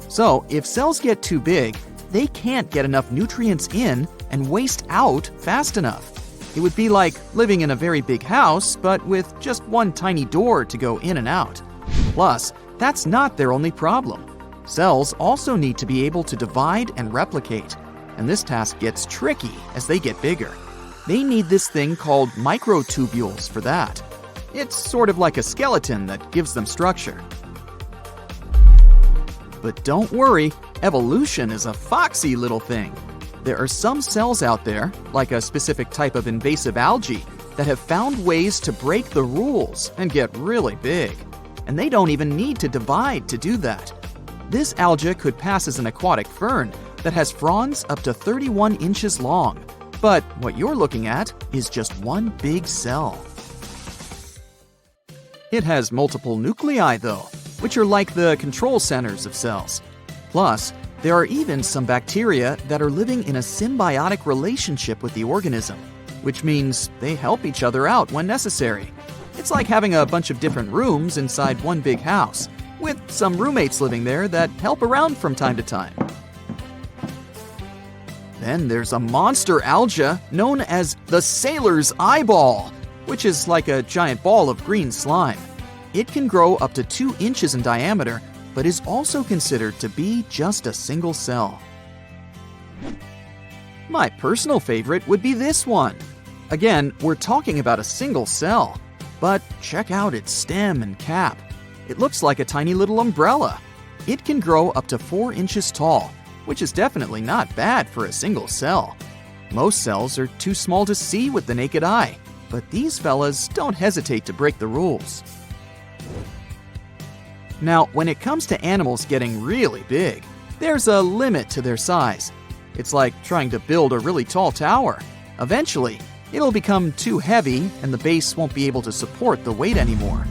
So, if cells get too big, they can't get enough nutrients in and waste out fast enough. It would be like living in a very big house, but with just one tiny door to go in and out. Plus, that's not their only problem. Cells also need to be able to divide and replicate, and this task gets tricky as they get bigger. They need this thing called microtubules for that. It's sort of like a skeleton that gives them structure. But don't worry, evolution is a foxy little thing. There are some cells out there, like a specific type of invasive algae, that have found ways to break the rules and get really big. And they don't even need to divide to do that. This algae could pass as an aquatic fern that has fronds up to 31 inches long. But what you're looking at is just one big cell. It has multiple nuclei, though, which are like the control centers of cells. Plus, there are even some bacteria that are living in a symbiotic relationship with the organism, which means they help each other out when necessary. It's like having a bunch of different rooms inside one big house, with some roommates living there that help around from time to time. Then there's a monster algae known as the sailor's eyeball, which is like a giant ball of green slime. It can grow up to 2 inches in diameter, but is also considered to be just a single cell. My personal favorite would be this one. Again, we're talking about a single cell, but check out its stem and cap. It looks like a tiny little umbrella. It can grow up to 4 inches tall, which is definitely not bad for a single cell. Most cells are too small to see with the naked eye, but these fellas don't hesitate to break the rules. Now, when it comes to animals getting really big, there's a limit to their size. It's like trying to build a really tall tower. Eventually, it'll become too heavy and the base won't be able to support the weight anymore.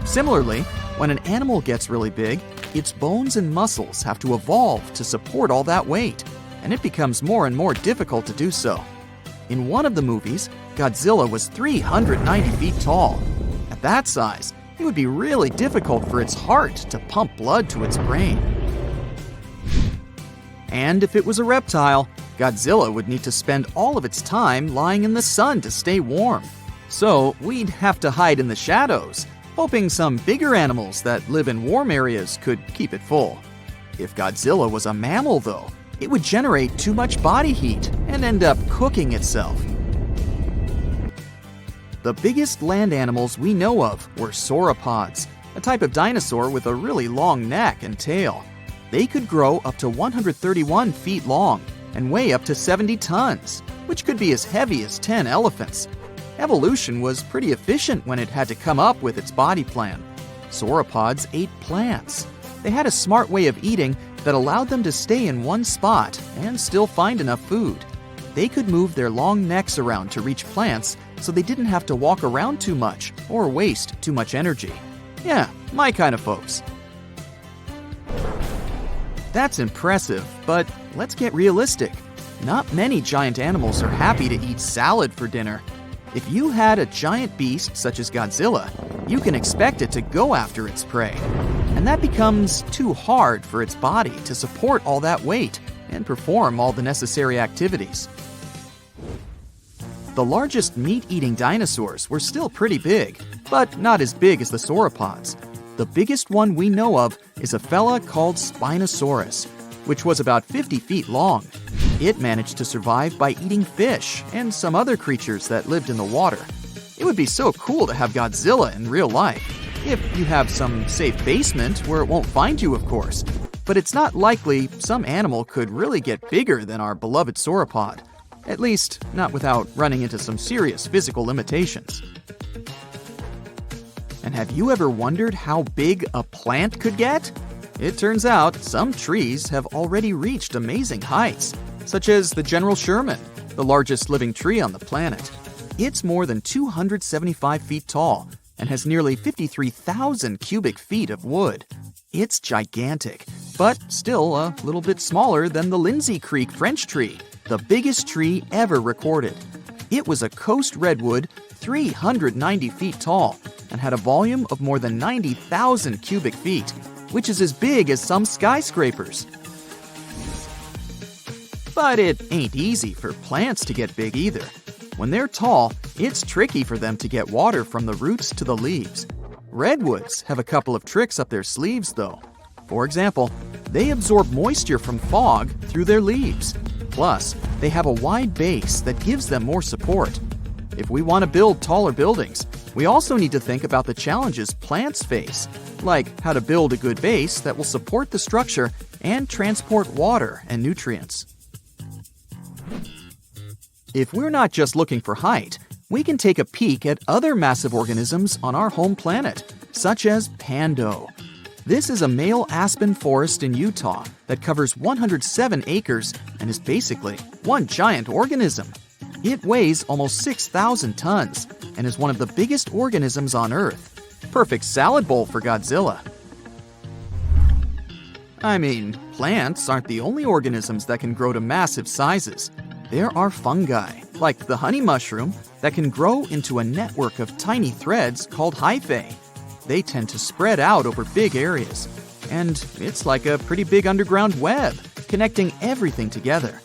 Similarly, when an animal gets really big, its bones and muscles have to evolve to support all that weight, and it becomes more and more difficult to do so. In one of the movies, Godzilla was 390 feet tall. At that size, it would be really difficult for its heart to pump blood to its brain. And if it was a reptile, Godzilla would need to spend all of its time lying in the sun to stay warm. So we'd have to hide in the shadows, hoping some bigger animals that live in warm areas could keep it full. If Godzilla was a mammal, though, it would generate too much body heat and end up cooking itself. The biggest land animals we know of were sauropods, a type of dinosaur with a really long neck and tail. They could grow up to 131 feet long and weigh up to 70 tons, which could be as heavy as 10 elephants. Evolution was pretty efficient when it had to come up with its body plan. Sauropods ate plants. They had a smart way of eating that allowed them to stay in one spot and still find enough food. They could move their long necks around to reach plants, so they didn't have to walk around too much or waste too much energy. Yeah, my kind of folks. That's impressive, but let's get realistic. Not many giant animals are happy to eat salad for dinner. If you had a giant beast such as Godzilla, you can expect it to go after its prey. And that becomes too hard for its body to support all that weight and perform all the necessary activities. The largest meat-eating dinosaurs were still pretty big, but not as big as the sauropods. The biggest one we know of is a fella called Spinosaurus, which was about 50 feet long. It managed to survive by eating fish and some other creatures that lived in the water. It would be so cool to have Godzilla in real life, if you have some safe basement where it won't find you, of course. But it's not likely some animal could really get bigger than our beloved sauropod. At least, not without running into some serious physical limitations. And have you ever wondered how big a plant could get? It turns out some trees have already reached amazing heights, such as the General Sherman, the largest living tree on the planet. It's more than 275 feet tall and has nearly 53,000 cubic feet of wood. It's gigantic, but still a little bit smaller than the Lindsay Creek French tree, the biggest tree ever recorded. It was a coast redwood 390 feet tall and had a volume of more than 90,000 cubic feet, which is as big as some skyscrapers. But it ain't easy for plants to get big either. When they're tall, it's tricky for them to get water from the roots to the leaves. Redwoods have a couple of tricks up their sleeves, though. For example, they absorb moisture from fog through their leaves. Plus, they have a wide base that gives them more support. If we want to build taller buildings, we also need to think about the challenges plants face, like how to build a good base that will support the structure and transport water and nutrients. If we're not just looking for height, we can take a peek at other massive organisms on our home planet, such as Pando. This is a male aspen forest in Utah that covers 107 acres and is basically one giant organism. It weighs almost 6,000 tons and is one of the biggest organisms on Earth. Perfect salad bowl for Godzilla. I mean, plants aren't the only organisms that can grow to massive sizes. There are fungi, like the honey mushroom, that can grow into a network of tiny threads called hyphae. They tend to spread out over big areas, and it's like a pretty big underground web, connecting everything together.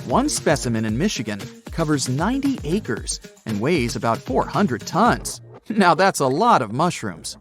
One specimen in Michigan covers 90 acres and weighs about 400 tons. Now that's a lot of mushrooms.